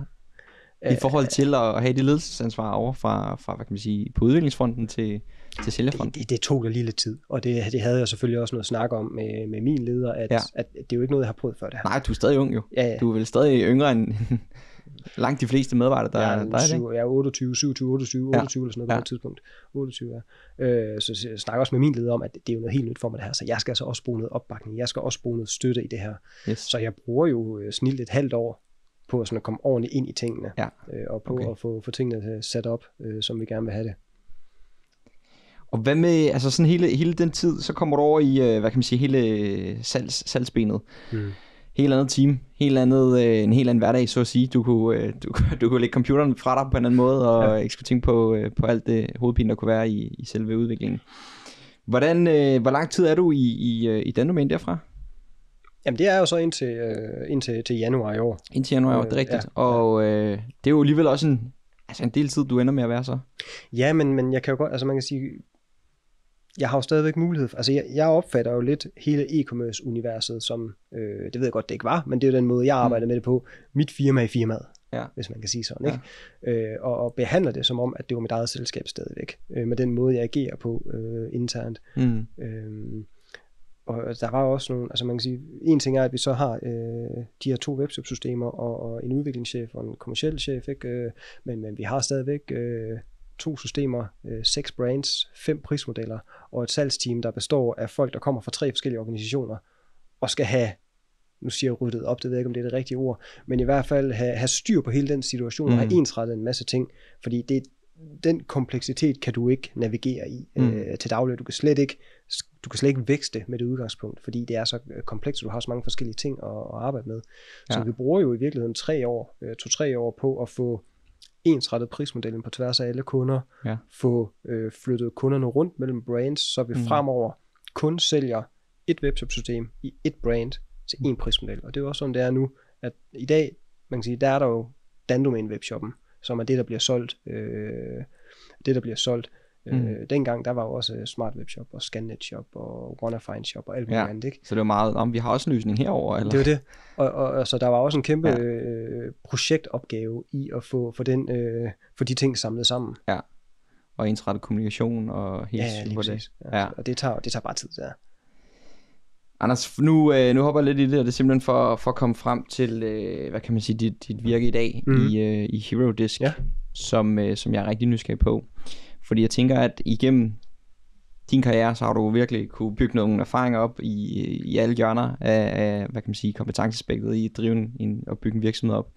I forhold til at have det ledelsesansvar over fra hvad kan man sige, på udviklingsfronten til sælgerfronten? Det tog da lige lidt tid, og det havde jeg selvfølgelig også noget at snakke om med min leder, at det er jo ikke noget, jeg har prøvet før det her. Nej, du er stadig ung jo. Ja. Du er vel stadig yngre end langt de fleste medarbejdere, der er det. Jeg er 28, 27, 28 eller sådan noget på et tidspunkt. 28, ja. Så jeg snakker også med min leder om, at det er jo noget helt nyt for mig det her, så jeg skal altså også bruge noget opbakning, jeg skal også bruge noget støtte i det her. Yes. Så jeg bruger jo snilt et halvt år på sådan at komme ordentligt ind i tingene, og på at få tingene sat op, som vi gerne vil have det. Og hvad med, altså sådan hele den tid, så kommer du over i, hvad kan man sige, hele salgsbenet. Helt andet team, en helt anden hverdag, så at sige. Du kunne lægge computeren fra dig på en anden måde, og ikke skulle tænke på alt det hovedpine, der kunne være i selve udviklingen. Hvor lang tid er du i den domæne derfra? Jamen det er jo så indtil januar i år. Indtil januar i år, det er rigtigt. Og det er jo alligevel også en del tid, du ender med at være så. Ja, men jeg kan jo godt, altså man kan sige, jeg har jo stadigvæk mulighed for, altså jeg opfatter jo lidt hele e-commerce-universet som, det ved jeg godt, det ikke var, men det er jo den måde, jeg arbejder med det på, mit firma i firmaet, hvis man kan sige sådan, ikke? Og behandler det som om, at det var mit eget selskab stadigvæk, med den måde, jeg agerer på internt. Og der var også nogle, altså man kan sige, en ting er, at vi så har de her 2 webshop-systemer og en udviklingschef og en kommerciel chef, ikke? Men vi har stadigvæk 2 systemer, 6 brands, 5 prismodeller og et salgsteam, der består af folk, der kommer fra 3 forskellige organisationer og skal have, nu siger jeg ryddet op, det ved jeg ikke, om det er det rigtige ord, men i hvert fald have styr på hele den situation og have ensrettet en masse ting, fordi den kompleksitet kan du ikke navigere i til daglig. Du kan slet ikke vækste med det udgangspunkt, fordi det er så komplekst, og du har så mange forskellige ting at arbejde med. Så vi bruger jo i virkeligheden 2-3 år på at få ensrettet prismodellen på tværs af alle kunder, få flyttet kunderne rundt mellem brands, så vi fremover kun sælger et webshop-system i et brand til en prismodel. Og det er jo også sådan, det er nu, at i dag, man kan sige, der er der jo Dandomain webshoppen, som er det, der bliver solgt. Dengang, der var jo også Smart Webshop og Scannet Shop og Wannafine Shop og alt muligt andet, ikke? Så det var meget, vi har også en løsning herover eller? Det var det. Og så der var også en kæmpe projektopgave i at få de ting samlet sammen. Ja. Og ensrettet kommunikation og helt lige præcis. Og det tager bare tid der. Anders, nu hopper jeg lidt i det, og det er simpelthen for at komme frem til, hvad kan man sige, dit virke i dag i HeroDisk, som jeg er rigtig nysgerrig på. Fordi jeg tænker, at igennem din karriere, så har du virkelig kunne bygge nogle erfaringer op i alle hjørner af hvad kan man sige, kompetencespektet i at drive og bygge en virksomhed op.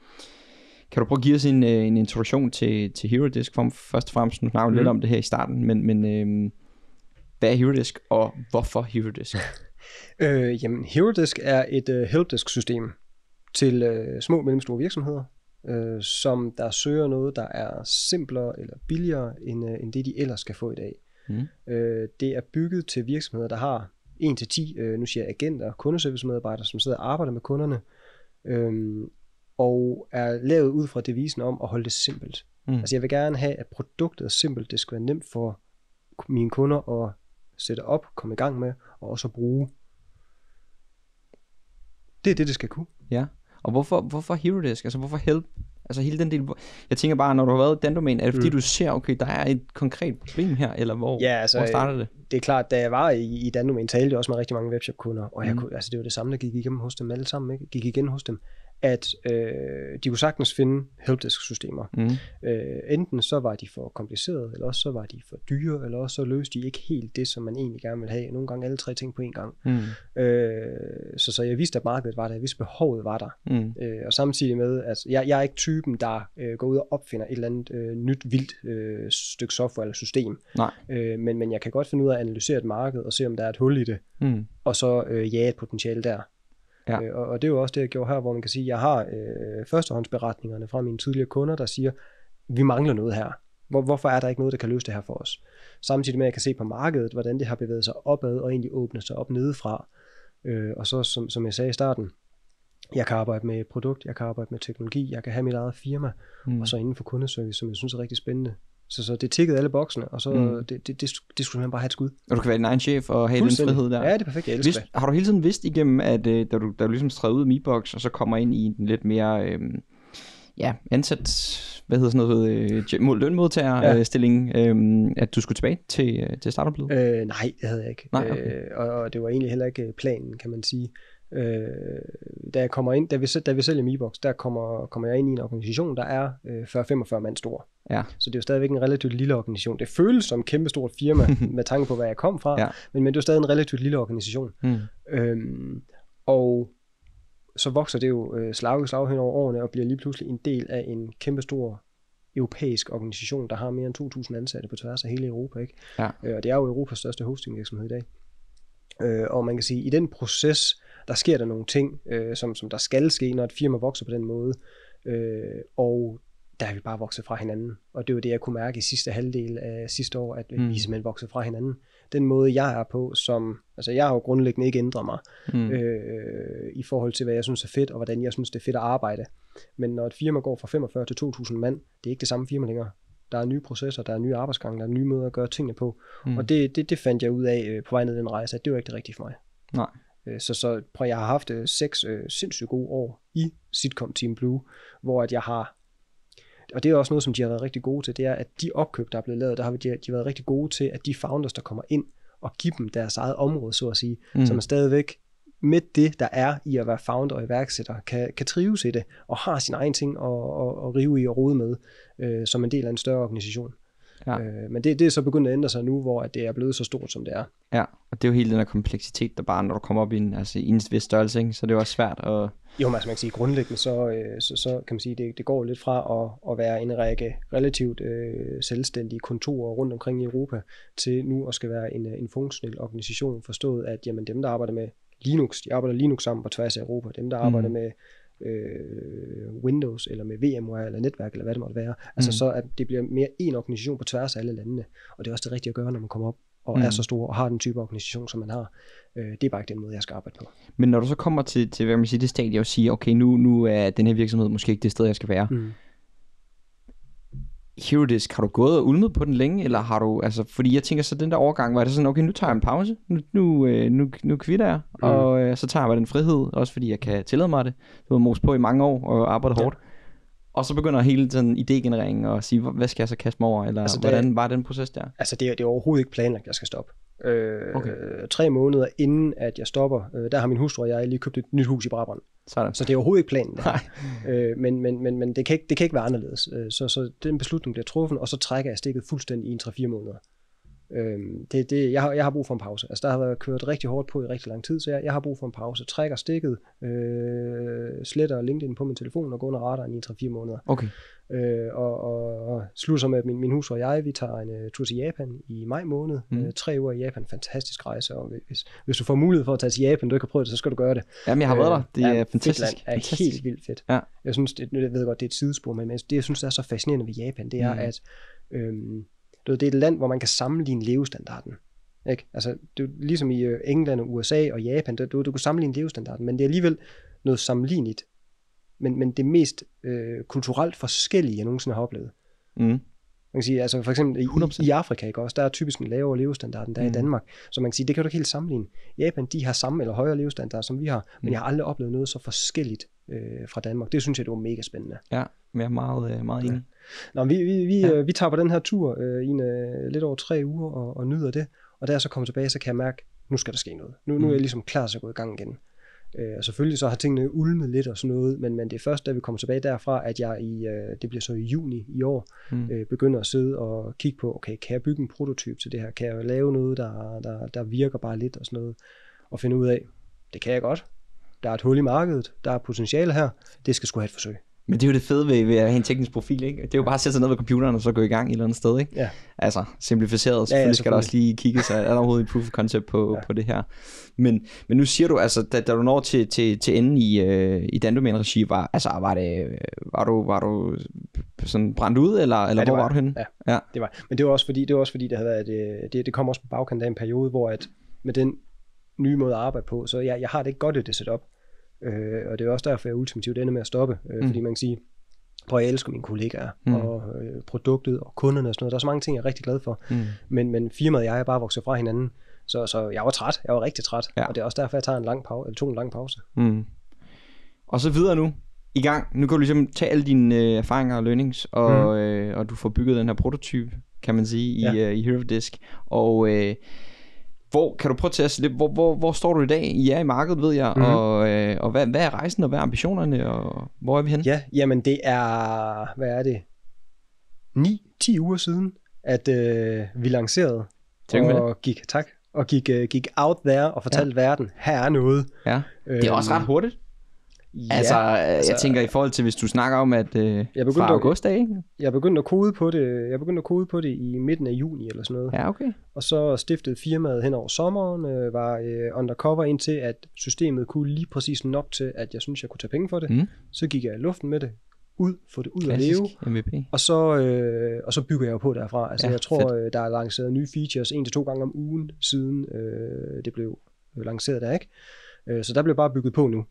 Kan du prøve at give os en introduktion til HeroDisk? Først og fremmest, nu snakker vi lidt om det her i starten, men hvad er HeroDisk, og hvorfor HeroDisk? Jamen, HeroDisk er et helpdesk-system til små og mellemstore virksomheder, som der søger noget, der er simplere eller billigere, end det de ellers skal få i dag. Det er bygget til virksomheder, der har 1-10, nu siger jeg agenter, kundeservicemedarbejdere, som sidder og arbejder med kunderne, og er lavet ud fra devisen om at holde det simpelt. Altså jeg vil gerne have, at produktet er simpelt, det skal være nemt for mine kunder at sætte op, komme i gang med, og også bruge. Det er det skal kunne. Ja, og hvorfor HeroDesk? Altså hvorfor Help? Altså hele den del. Jeg tænker bare, når du har været i Dandomain, er det fordi du ser, okay, der er et konkret problem her, eller hvor starter det? Det er klart, da jeg var i Dandomain, talte jeg også med rigtig mange webshop-kunder, og jeg kunne, altså det var det samme, der gik igennem hos dem alle sammen, ikke? Gik igen hos dem, at de kunne sagtens finde helpdesk-systemer. Enten så var de for komplicerede, eller også så var de for dyre, eller også så løste de ikke helt det, som man egentlig gerne ville have. Nogle gange alle 3 ting på en gang. Så jeg vidste, at markedet var der, jeg vidste, at behovet var der. Og samtidig med, at jeg er ikke typen, der går ud og opfinder et eller andet nyt, vildt stykke software eller system. Men jeg kan godt finde ud af at analysere et marked, og se, om der er et hul i det, og så jage et potentiale der. Ja. Og det er jo også det, jeg gjorde her, hvor man kan sige, at jeg har førstehåndsberetningerne fra mine tidligere kunder, der siger, vi mangler noget her. Hvorfor er der ikke noget, der kan løse det her for os? Samtidig med, at jeg kan se på markedet, hvordan det har bevæget sig opad, og egentlig åbnet sig op nedefra. Og så, som jeg sagde i starten, jeg kan arbejde med produkt, jeg kan arbejde med teknologi, jeg kan have mit eget firma, og så inden for kundeservice, som jeg synes er rigtig spændende. Så det tikkede alle boksene, og så det skulle man bare have et skud. Og du kan være din egen chef og have den frihed der. Ja, det er perfekt, jeg elsker det. Har du hele tiden vidst igennem, at da du ligesom træder ud af MeBox, og så kommer ind i en lidt mere ansat, lønmodtagerstilling, at du skulle tilbage til startup-livet? Nej, det havde jeg ikke. Nej, okay. Og det var egentlig heller ikke planen, kan man sige. Da jeg kommer ind, da vi sælger MeBox, der kommer jeg ind i en organisation, der er 40-45 mand stor. Ja. Så det er jo stadigvæk en relativt lille organisation. Det føles som et kæmpestort firma med tanke på, hvad jeg kom fra, men det er jo stadig en relativt lille organisation. Og så vokser det jo slag hen over årene og bliver lige pludselig en del af en kæmpestor europæisk organisation, der har mere end 2.000 ansatte på tværs af hele Europa, ikke? Ja. Og det er jo Europas største hostingvirksomhed i dag. Og man kan sige, at i den proces, der sker der nogle ting, som der skal ske, når et firma vokser på den måde. Og der er vi bare vokset fra hinanden. Og det var det, jeg kunne mærke i sidste halvdel af sidste år, at vi simpelthen voksede fra hinanden. Den måde, jeg er på, altså jeg har jo grundlæggende ikke ændret mig i forhold til, hvad jeg synes er fedt, og hvordan jeg synes, det er fedt at arbejde. Men når et firma går fra 45 til 2.000 mand, det er ikke det samme firma længere. Der er nye processer, der er nye arbejdsgange, der er nye måder at gøre tingene på. Og det fandt jeg ud af på vej ned den rejse, at det var ikke det rigtige for mig. Nej. Så jeg har haft 6 sindssygt gode år i Sitcom Team Blue, hvor at jeg har, og det er også noget, som de har været rigtig gode til, det er, at de opkøb, der er blevet lavet, der har de været rigtig gode til, at de founders, der kommer ind og giver dem deres eget område, så at sige, som er stadigvæk med det, der er i at være founder og iværksætter, kan trives i det, og har sin egen ting og rive i og rode med, som en del af en større organisation. Ja. Men det er så begyndt at ændre sig nu, hvor det er blevet så stort, som det er. Ja, og det er jo hele den her kompleksitet, der bare, når du kommer op i en vis størrelse, ikke? Så det er jo også svært at... Jo, men altså man kan sige, grundlæggende, så kan man sige, det går lidt fra at være en række relativt selvstændige kontorer rundt omkring i Europa, til nu at skal være en funktionel organisation, forstået at jamen, dem, der arbejder med Linux, de arbejder Linux sammen på tværs af Europa, dem, der arbejder med Windows, eller med VMware, eller netværk, eller hvad det måtte være. Altså så, at det bliver mere en organisation på tværs af alle landene. Og det er også det rigtige at gøre, når man kommer op og er så stor, og har den type organisation, som man har. Det er bare ikke den måde, jeg skal arbejde på. Men når du så kommer til hvad man siger, det stadie, og siger, okay, nu er den her virksomhed måske ikke det sted, jeg skal være. HeroDesk, har du gået og ulmet på den længe, eller har du, altså, fordi jeg tænker så, den der overgang, var det sådan, okay, nu tager jeg en pause, nu kvitter jeg, og så tager jeg den frihed, også fordi jeg kan tillade mig det, du har mos på i mange år, og arbejdet hårdt, og så begynder hele sådan idégenereringen, og sige, hvad skal jeg så kaste mig over, eller altså, hvordan var den proces der? Altså, det er overhovedet ikke planlagt, at jeg skal stoppe. 3 måneder inden, at jeg stopper, der har min hustru og jeg lige købt et nyt hus i Brabrand. Så det er overhovedet ikke planen der. Men det kan ikke være anderledes. Så den beslutning bliver truffet, og så trækker jeg stikket fuldstændig i 3-4 måneder. Jeg har brug for en pause. Altså der har været kørt rigtig hårdt på i rigtig lang tid, så jeg har brug for en pause. Trækker stikket, sletter LinkedIn på min telefon og går under radaren i 3-4 måneder. Okay. Og slutter med, at min hus og jeg, vi tager en tur til Japan i maj måned. 3 uger i Japan, fantastisk rejse, og hvis du får mulighed for at tage til Japan, du ikke har prøvet det, så skal du gøre det. Jamen, jeg har været der. Det er fantastisk. Finland er fantastisk. helt vildt fedt. Ja. Jeg synes, jeg ved godt, det er et sidespor, men det, jeg synes, der er så fascinerende ved Japan, det er, at det er et land, hvor man kan sammenligne levestandarden. Ikke? Altså, det er ligesom i England og USA og Japan, du kan sammenligne levestandarden, men det er alligevel noget sammenligneligt. Men det mest kulturelt forskellige, jeg nogensinde har oplevet. Man kan sige, altså for eksempel i Afrika, ikke også, der er typisk en lavere levestandard, end der i Danmark. Så man kan sige, det kan du ikke helt sammenligne. Japan, de har samme eller højere levestandard, som vi har, men jeg har aldrig oplevet noget så forskelligt fra Danmark. Det synes jeg, det var mega spændende. Ja, jeg er meget enig. Nå, vi tager på den her tur i lidt over 3 uger og nyder det, og da jeg så kommer tilbage, så kan jeg mærke, nu skal der ske noget. Nu er jeg ligesom klar til at gå i gang igen. Og selvfølgelig så har tingene ulmet lidt og sådan noget, men det er først, da vi kommer tilbage derfra, at jeg det bliver så i juni i år, begynder at sidde og kigge på, okay, kan jeg bygge en prototyp til det her? Kan jeg lave noget, der virker bare lidt og sådan noget? Og finde ud af, det kan jeg godt. Der er et hul i markedet, der er potentiale her, det skal sgu have et forsøg. Men det er jo det fede ved at have en teknisk profil, ikke? Det er jo bare at sætte sig ned ved computeren og så gå i gang et eller andet sted, ikke? Ja. Altså, simplificeret, selvfølgelig skal der også lige kigge sig, er der overhovedet et proof of concept på det her. Men nu siger du, altså, da du når til enden i Dandomain-regi, var du sådan brændt ud, eller hvor var du henne? Ja, det var. Men det var også fordi, det havde været, det kom også på bagkant af en periode, hvor at med den nye måde at arbejde på, så jeg har det ikke godt i det setup. Og det er også derfor, jeg ultimativt ender med at stoppe, fordi man kan sige, prøv, jeg elsker mine kollegaer, og produktet og kunderne og sådan noget. Der er så mange ting, jeg er rigtig glad for, men firmaet og jeg er bare vokset fra hinanden, så jeg var træt, jeg var rigtig træt, og det er også derfor, jeg tog en lang pause. Og så videre nu, i gang. Nu kan du ligesom tage alle dine erfaringer og learnings, og du får bygget den her prototype, kan man sige, i HeroDisk, og hvor kan du prøve til at hvor står du i dag? I er i markedet, ved jeg, og hvad er rejsen, og hvad er ambitionerne, og hvor er vi henne? Ja, jamen det er, hvad er det, 9-10 uger siden, at vi lancerede, og gik out there og fortalte verden, her er noget. Ja, det er også ret hurtigt. Ja, altså, jeg tænker i forhold til, hvis du snakker om, at fra august af, ikke? Jeg begyndte at kode på det i midten af juni eller sådan noget. Ja, okay. Og så stiftede firmaet hen over sommeren, var undercover indtil, at systemet kunne lige præcis nok til, at jeg synes, jeg kunne tage penge for det. Så gik jeg i luften med det, få det ud at leve. MVP. Og så bygger jeg jo på derfra. Altså, jeg tror, der er lanceret nye features 1-2 gange om ugen, siden det blev lanceret der, ikke? Så der blev bare bygget på nu.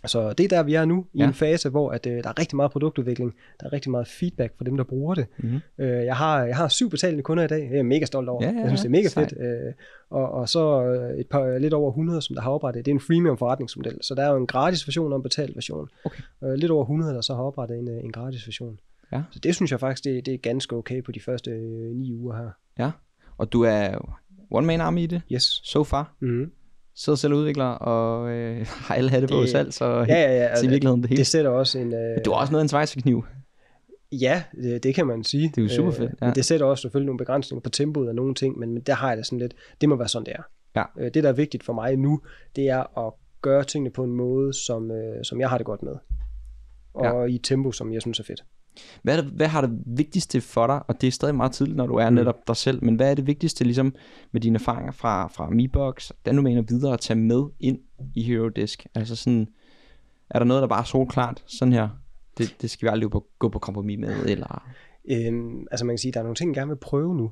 Så det er der, vi er nu, i en fase, hvor at, der er rigtig meget produktudvikling, der er rigtig meget feedback fra dem, der bruger det. Jeg har 7 betalende kunder i dag, jeg er mega stolt over. Jeg synes, det er mega fedt. Og så lidt over 100, som der har oprettet. Det er en freemium forretningsmodel, så der er jo en gratis version og en betalt version. Okay. Lidt over 100, der så har oprettet en gratis version. Ja. Så det synes jeg faktisk, det er ganske okay på de første 9 uger her. Ja, og du er one-man army i det? Yes. So far? Sidder selv og udvikler, og har alle hatte på selv, så i virkeligheden det hele. Det sætter også en... Du har også noget af en svejserkniv. Ja, det kan man sige. Det er jo super fedt. Men det sætter også selvfølgelig nogle begrænsninger på tempoet og nogle ting, men der har jeg det sådan lidt, det må være sådan, det er. Ja. Det, der er vigtigt for mig nu, det er at gøre tingene på en måde, som jeg har det godt med. Og i et tempo, som jeg synes er fedt. Hvad har det vigtigste for dig, og det er stadig meget tidligt, når du er netop dig selv, men hvad er det vigtigste ligesom med dine erfaringer fra MeBox, den du mener videre at tage med ind i HeroDisk? Altså sådan, er der noget, der bare er solklart sådan her, det skal vi aldrig gå på kompromis med, eller... Altså man kan sige, der er nogle ting, jeg gerne vil prøve nu,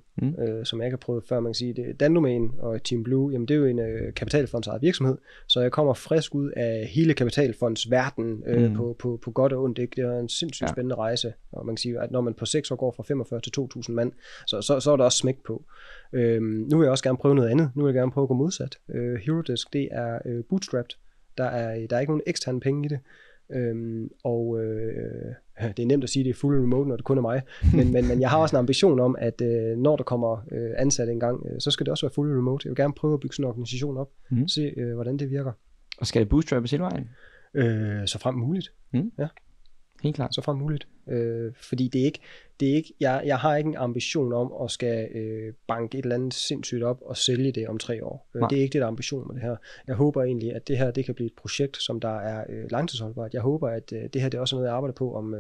som jeg ikke har prøvet før. Man kan sige, det Dandomain og Team Blue, jamen det er jo en kapitalfondsejet virksomhed, så jeg kommer frisk ud af hele kapitalfondsverden på godt og ondt. Det er en sindssygt spændende rejse, og man kan sige, at når man på 6 år går fra 45 til 2.000 mand, så er der også smæk på. Nu vil jeg også gerne prøve noget andet. Nu vil jeg gerne prøve at gå modsat. HeroDisk, det er bootstrapped. Der er ikke nogen eksterne penge i det. Det er nemt at sige, at det er full remote, når det kun er mig, men jeg har også en ambition om, at når der kommer ansatte engang, så skal det også være full remote. Jeg vil gerne prøve at bygge sådan en organisation op, se hvordan det virker. Og skal det bootstrappes hele vejen? Så frem muligt, ja. Helt klart. Så frem muligt. Fordi det er ikke jeg har ikke en ambition om at skal banke et eller andet sindssygt op og sælge det om 3 år. Det er ikke det, der er ambition med det her. Jeg håber egentlig, at det her det kan blive et projekt, som der er langtidsholdbart. Jeg håber, at det her det er også noget, jeg arbejder på om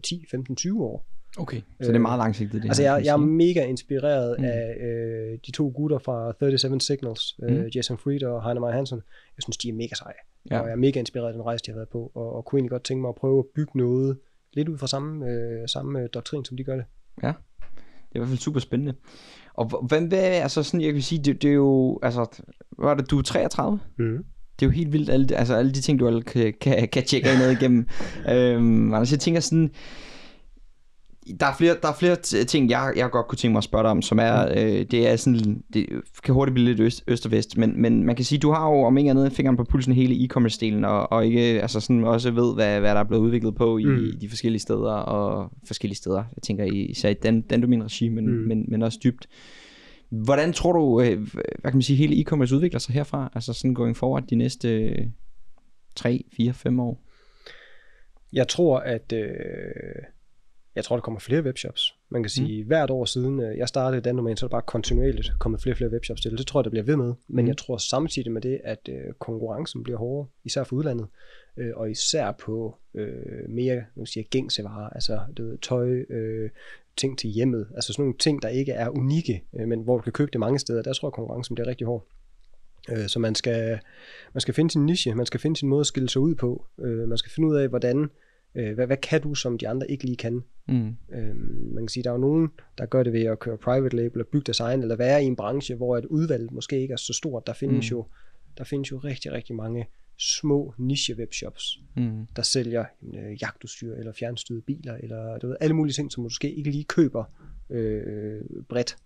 10, 15, 20 år. Okay, så det er meget langsigtet det altså her. Jeg er mega inspireret af de 2 gutter fra 37 Signals, Jason Fried og Heiner Meyer Hansen. Jeg synes, de er mega seje. Ja. Og jeg er mega inspireret af den rejse, de har været på, og kunne egentlig godt tænke mig at prøve at bygge noget lidt ud fra samme doktrin, som de gør det. Ja, det er i hvert fald super spændende. Og hvad altså sådan, jeg kan sige, det er jo, altså, var det, du er 33? Mm. Det er jo helt vildt, alle de ting, du kan tjekke noget igennem. Altså, jeg tænker sådan, der er flere ting, jeg godt kunne tænke mig at spørge dig om, som er, det er sådan, det kan hurtigt blive lidt øst og vest, men man kan sige, du har jo om ikke andet fingeren på pulsen hele e-commerce-delen, og ikke, altså sådan også ved, hvad der er blevet udviklet på i de forskellige steder, jeg tænker især i Dandomin-regi, men også dybt. Hvordan tror du, hvad kan man sige, hele e-commerce udvikler sig herfra, altså sådan going forward de næste 3, 4, 5 år? Jeg tror, der kommer flere webshops. Man kan sige, hvert år siden jeg startede Dandomain, så er det bare kontinuerligt kommet flere webshops til. Det tror jeg, der bliver ved med. Men jeg tror samtidig med det, at konkurrencen bliver hårdere, især for udlandet, og især på mere gængse varer, altså tøj, ting til hjemmet, altså sådan nogle ting, der ikke er unikke, men hvor du kan købe det mange steder. Der tror jeg, konkurrencen bliver rigtig hård. Så man skal finde sin niche, man skal finde sin måde at skille sig ud på. Man skal finde ud af, hvordan hvad kan du, som de andre ikke lige kan? Man kan sige, der er jo nogen, der gør det ved at køre private label og bygge design, eller være i en branche, hvor et udvalg måske ikke er så stort. Der findes jo rigtig, rigtig mange små niche webshops, der sælger jagtudstyr, eller fjernstyrede biler, eller alle mulige ting, som måske ikke lige køber bredt.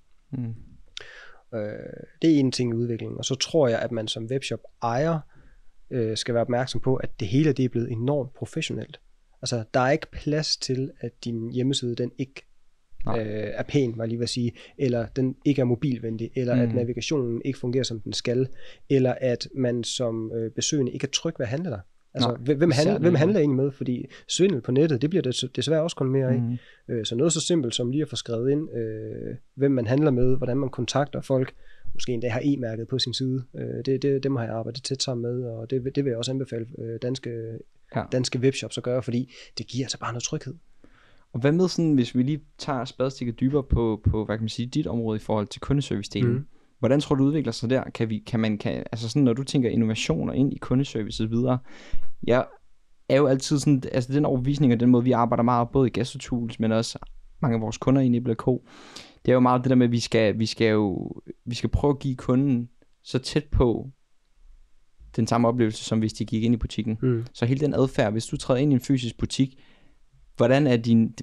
Det er en ting i udviklingen. Og så tror jeg, at man som webshop ejer skal være opmærksom på, at det hele det er blevet enormt professionelt. Altså, der er ikke plads til, at din hjemmeside, den ikke er pæn, var jeg lige ved at sige, eller den ikke er mobilvenlig, eller at navigationen ikke fungerer, som den skal, eller at man som besøgende ikke er tryg ved at handle der. Altså, hvem handler egentlig med? Fordi svindel på nettet, det bliver det desværre også kun mere af. Så noget så simpelt som lige at få skrevet ind, hvem man handler med, hvordan man kontakter folk, måske endda har e-mærket på sin side. Det må jeg arbejde tæt sammen med, og det vil jeg også anbefale danske webshops at gøre, fordi det giver altså bare noget tryghed. Og hvad med sådan, hvis vi lige tager spadestikket dybere på hvad kan man sige, dit område i forhold til kundeservice-delen? Hvordan tror du udvikler sig der? Altså sådan, når du tænker innovationer ind i kundeservice og videre, jeg er jo altid sådan, altså den overbevisning og den måde, vi arbejder meget både i GastroTools, men også mange af vores kunder i Nibble & Co. Det er jo meget det der med, at vi skal prøve at give kunden så tæt på den samme oplevelse, som hvis de gik ind i butikken. Så hele den adfærd, hvis du træder ind i en fysisk butik, hvordan er din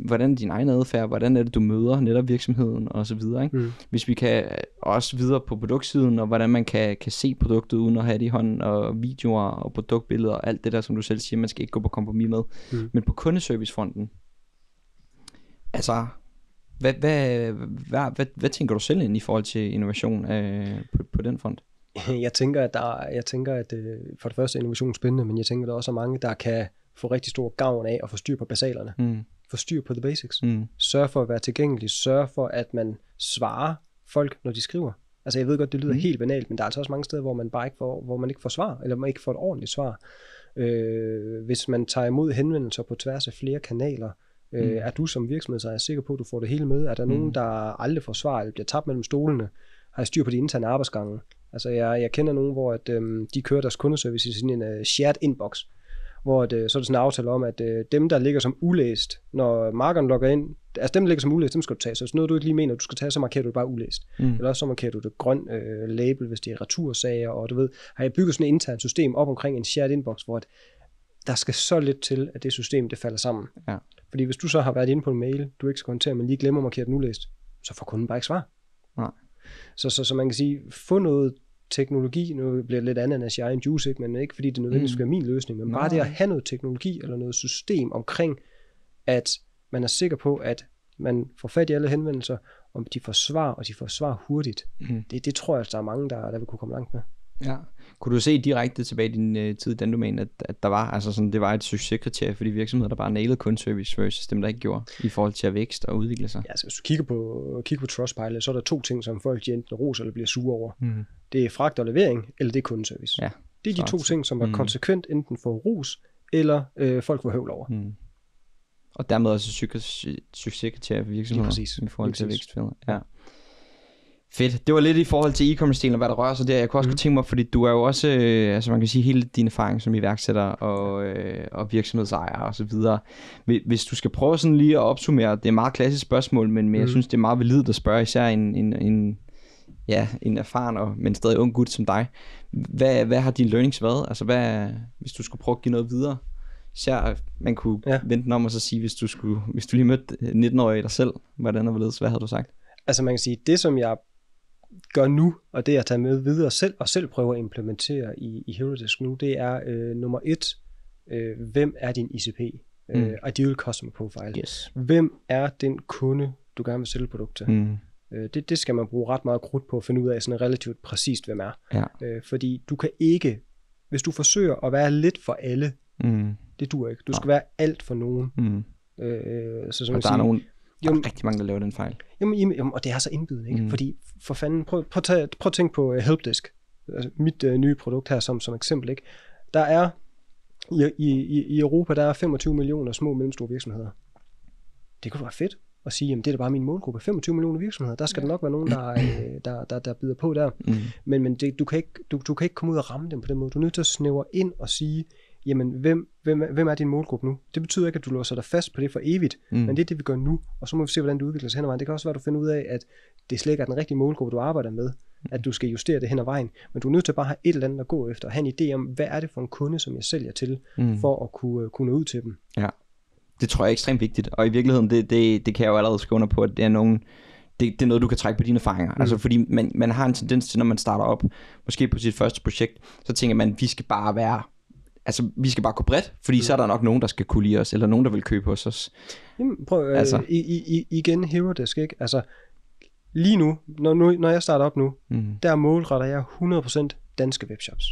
egen adfærd, hvordan er det, du møder netop virksomheden og så videre, ikke? Hvis vi kan også videre på produktsiden, og hvordan man kan se produktet uden at have det i hånden, og videoer og produktbilleder og alt det der, som du selv siger, man skal ikke gå på kompromis med. Men på kundeservicefronten, altså, hvad tænker du selv ind i forhold til innovation på den front? Jeg tænker, at for det første er innovation spændende, men jeg tænker, at der også er mange, der kan få rigtig stor gavn af at få styr på basalerne. Få styr på the basics. Sørg for at være tilgængelig. Sørg for, at man svarer folk, når de skriver. Altså jeg ved godt, det lyder helt banalt, men der er altså også mange steder, hvor man ikke får svar, eller man ikke får et ordentligt svar. Hvis man tager imod henvendelser på tværs af flere kanaler, er du som virksomhedsejer sikker på, at du får det hele med? Er der nogen, der aldrig får svar, eller bliver tabt mellem stolene? Har jeg styr på de interne arbejdsgange? Altså jeg kender nogen, hvor at, de kører deres kundeservice i sådan en shared inbox, hvor så er det sådan en aftale om, at dem, der ligger som ulæst, når markeren logger ind, altså dem, der ligger som ulæst, dem skal du tage. Så hvis noget, du ikke lige mener, du skal tage, så markerer du det bare ulæst. Eller også så markerer du det grøn label, hvis det er retursager, og du ved, har jeg bygget sådan et internt system op omkring en shared inbox, hvor der skal så lidt til, at det system, det falder sammen. Ja. Fordi hvis du så har været inde på en mail, du ikke skal håndtere, men lige glemmer at markere den ulæst, så får kunden bare ikke svar. Nej. Så man kan sige, få noget teknologi, nu bliver det lidt andet end Ashire and Juice, men ikke fordi det nødvendigvis skal være min løsning, men bare det at have noget teknologi eller noget system omkring, at man er sikker på, at man får fat i alle henvendelser, om de får svar, og de får svar hurtigt. Det tror jeg, at der er mange, der vil kunne komme langt med. Ja. Kunne du se direkte tilbage i din tid i Dandomæn, at der var, altså sådan, det var et succeskriterie for de virksomheder, der bare nailede kundeservice versus dem, der ikke gjorde, i forhold til at vækst og udvikle sig? Ja, altså hvis du kigger på Trustpilot, så er der 2 ting, som folk enten roser eller bliver sure over. Det er fragt og levering, eller det er kundeservice. Ja, det er de 2 ting, som var konsekvent enten for ros, eller folk får høvl over. Og dermed også succeskriterie for virksomheder i forhold til vækst. Ja. Fedt. Det var lidt i forhold til e-commerce-delen og hvad der rører sig der. Jeg kunne også tænke mig, fordi du er jo også, altså man kan sige, hele din erfaring som iværksætter og virksomhedsejer og så videre. Hvis du skal prøve sådan lige at opsummere, det er et meget klassisk spørgsmål, men jeg synes, det er meget validt at spørge især en erfaren, men stadig ung gut som dig. Hvad har dine learnings været? Altså hvis du skulle prøve at give noget videre? Især man kunne vente den om og så sige, hvis du lige mødte 19-årige dig selv, hvad havde du sagt? Altså man kan sige, det som jeg gør nu, og det jeg tager med videre selv, og selv prøver at implementere i HelloDesk nu, det er nummer 1, hvem er din ICP? Ideal Customer Profile. Yes. Hvem er den kunde, du gerne vil sælge produkt til? Det skal man bruge ret meget krudt på at finde ud af sådan relativt præcist, hvem er. Ja. Fordi du kan ikke, hvis du forsøger at være lidt for alle, det duer ikke. Du skal være alt for nogen. Så som og der er nogen, der er rigtig mange, der laver den fejl. Jamen, og det er så indbydende, ikke? Fordi for fanden, prøv at tænke på HelpDesk, altså mit nye produkt her som eksempel, ikke? Der er i Europa, der er 25 millioner små og mellemstore virksomheder. Det kunne være fedt at sige, jamen det er da bare min målgruppe, 25 millioner virksomheder, der skal der nok være nogen, der byder på der. Men du kan ikke komme ud og ramme dem på den måde. Du er nødt til at snævre ind og sige, jamen hvem er din målgruppe nu? Det betyder ikke, at du låser dig fast på det for evigt, men det er det, vi gør nu, og så må vi se, hvordan det udvikler sig hen ad vejen. Det kan også være, at du finder ud af, at det slet ikke er den rigtige målgruppe, du arbejder med, at du skal justere det hen ad vejen, men du er nødt til bare at have et eller andet at gå efter, og have en idé om, hvad er det for en kunde, som jeg sælger til, for at kunne nå ud til dem. Ja. Det tror jeg er ekstremt vigtigt, og i virkeligheden, det kan jeg jo allerede skrive under på, at det er det er noget, du kan trække på dine erfaringer. Altså fordi man har en tendens til, når man starter op, måske på sit første projekt, så tænker man, vi skal bare gå bredt, fordi så er der nok nogen, der skal kunne lide os, eller nogen, der vil købe hos os. Jamen, prøv igen HelloDesk, ikke? Altså, lige nu, når jeg starter op nu, der målretter jeg 100% danske webshops.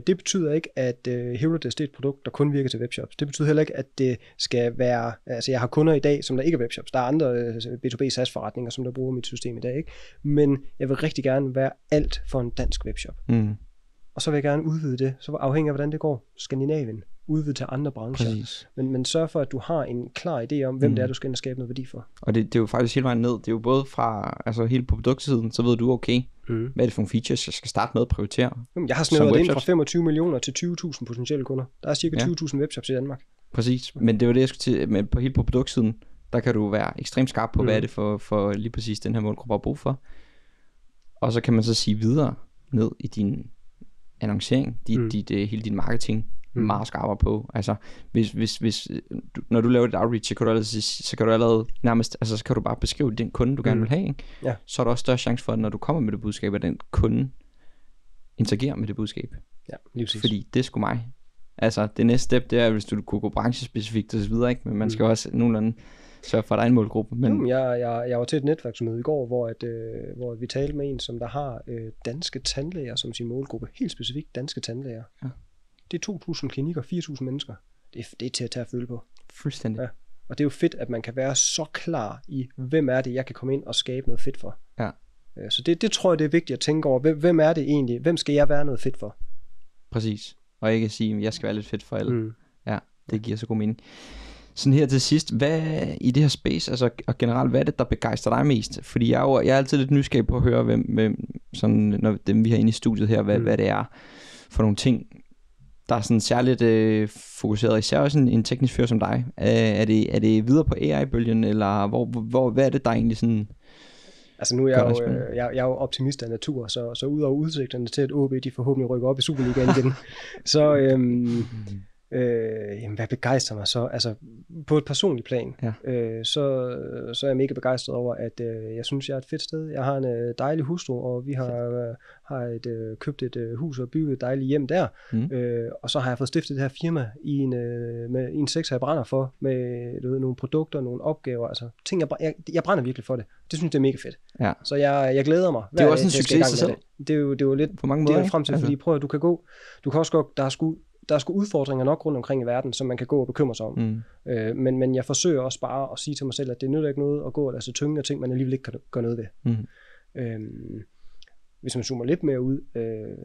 Det betyder ikke, at HelloDesk er et produkt, der kun virker til webshops. Det betyder heller ikke, at det skal være, altså jeg har kunder i dag, som der ikke er webshops. Der er andre B2B SaaS forretninger, som der bruger mit system i dag, ikke? Men jeg vil rigtig gerne være alt for en dansk webshop. Og så vil jeg gerne udvide det, så afhængig af, hvordan det går. Skandinavien, udvide til andre brancher. Men sørg for, at du har en klar idé om, hvem det er, du skal ind og skabe noget værdi for. Og det er jo faktisk hele vejen ned. Det er jo både fra, altså helt på produktsiden, så ved du, okay, hvad er det for nogle features, jeg skal starte med at prioritere. Jeg har snævret det ind fra 25 millioner til 20.000 potentielle kunder. Der er cirka 20.000 webshops i Danmark. Præcis, men det var det, jeg skulle til, men på helt på produktsiden, der kan du være ekstremt skarp på, hvad er det for lige præcis den her målgruppe har brug for. Og så kan man så sige videre ned i din annoncering, hele din marketing meget skarpere på. Altså hvis når du laver et outreach, så kan du allerede nærmest, altså så kan du bare beskrive den kunde du gerne vil have, ikke? Ja. Så er der også større chance for, at når du kommer med det budskab, at den kunde interagerer med det budskab. Ja, lige præcis. Fordi det er sgu mig. Altså det næste step, det er, hvis du kunne gå branchespecifikt og så videre, ikke? Men man skal også nogenlunde sørge for, at der er en målgruppe. Men jeg var til et netværksmøde i går, hvor vi talte med en, som der har danske tandlæger som sin målgruppe. Helt specifikt danske tandlæger. Ja. Det er 2.000 klinikker, 4.000 mennesker. Det er til at tage at føle på. Fuldstændig. Ja. Og det er jo fedt, at man kan være så klar i, hvem er det, jeg kan komme ind og skabe noget fedt for. Ja. Så det tror jeg, det er vigtigt at tænke over. Hvem er det egentlig? Hvem skal jeg være noget fedt for? Præcis. Og ikke at sige, at jeg skal være lidt fedt for alle. Ja, det giver så god mening. Sådan her til sidst, hvad i det her space, altså og generelt, hvad er det, der begejstrer dig mest? Fordi jeg er altid lidt nysgerrig på at høre, hvem sådan, når dem vi har inde i studiet her, hvad det er for nogle ting, der er sådan særligt fokuseret, især også en teknisk fyr som dig. Er det videre på AI-bølgen, eller hvad er det, der egentlig sådan... Altså nu er jeg er jo optimist af natur, så ud over udsigterne til, at OB de forhåbentlig rykker op i Superligaen igen, Jamen, hvad begejstrer mig så? Altså, på et personligt plan, så er jeg mega begejstret over, at jeg synes, jeg er et fedt sted. Jeg har en dejlig hustru, og vi har købt et hus og bygget et dejligt hjem der. Og så har jeg fået stiftet det her firma i en sektor, jeg brænder for, med nogle produkter, nogle opgaver, altså ting, jeg brænder virkelig for det. Det synes jeg er mega fedt. Ja. Så jeg glæder mig. Det er også en succes i sig selv. Det er jo lidt på mange måder, det er frem til, fordi prøv at du kan også godt, der er sgu udfordringer nok rundt omkring i verden, som man kan gå og bekymre sig om. Men jeg forsøger også bare at sige til mig selv, at det nytter ikke noget at gå og lade sig tynge af ting, man alligevel ikke kan gøre noget ved. Hvis man zoomer lidt mere ud,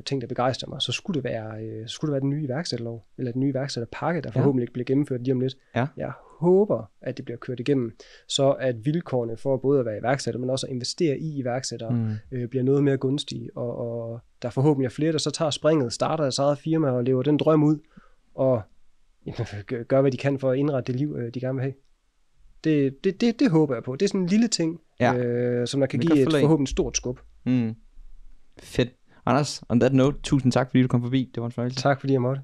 ting der begejstrer mig, så skulle det være den nye iværksætterlov, eller den nye iværksætterpakke, der forhåbentlig ikke bliver gennemført lige om lidt. Ja. Jeg håber, at det bliver kørt igennem, så at vilkårene for både at være iværksætter, men også at investere i iværksættere, bliver noget mere gunstige, og der forhåbentlig er flere, der så tager springet, starter deres eget firma og lever den drøm ud, og gør, hvad de kan for at indrette det liv, de gerne vil have. Det håber jeg på. Det er sådan en lille ting, som der kan give et forhåbentlig stort skub. Fedt. Anders, on that note, tusind tak, fordi du kom forbi. Det var en fornøjelse. Tak, fordi jeg måtte.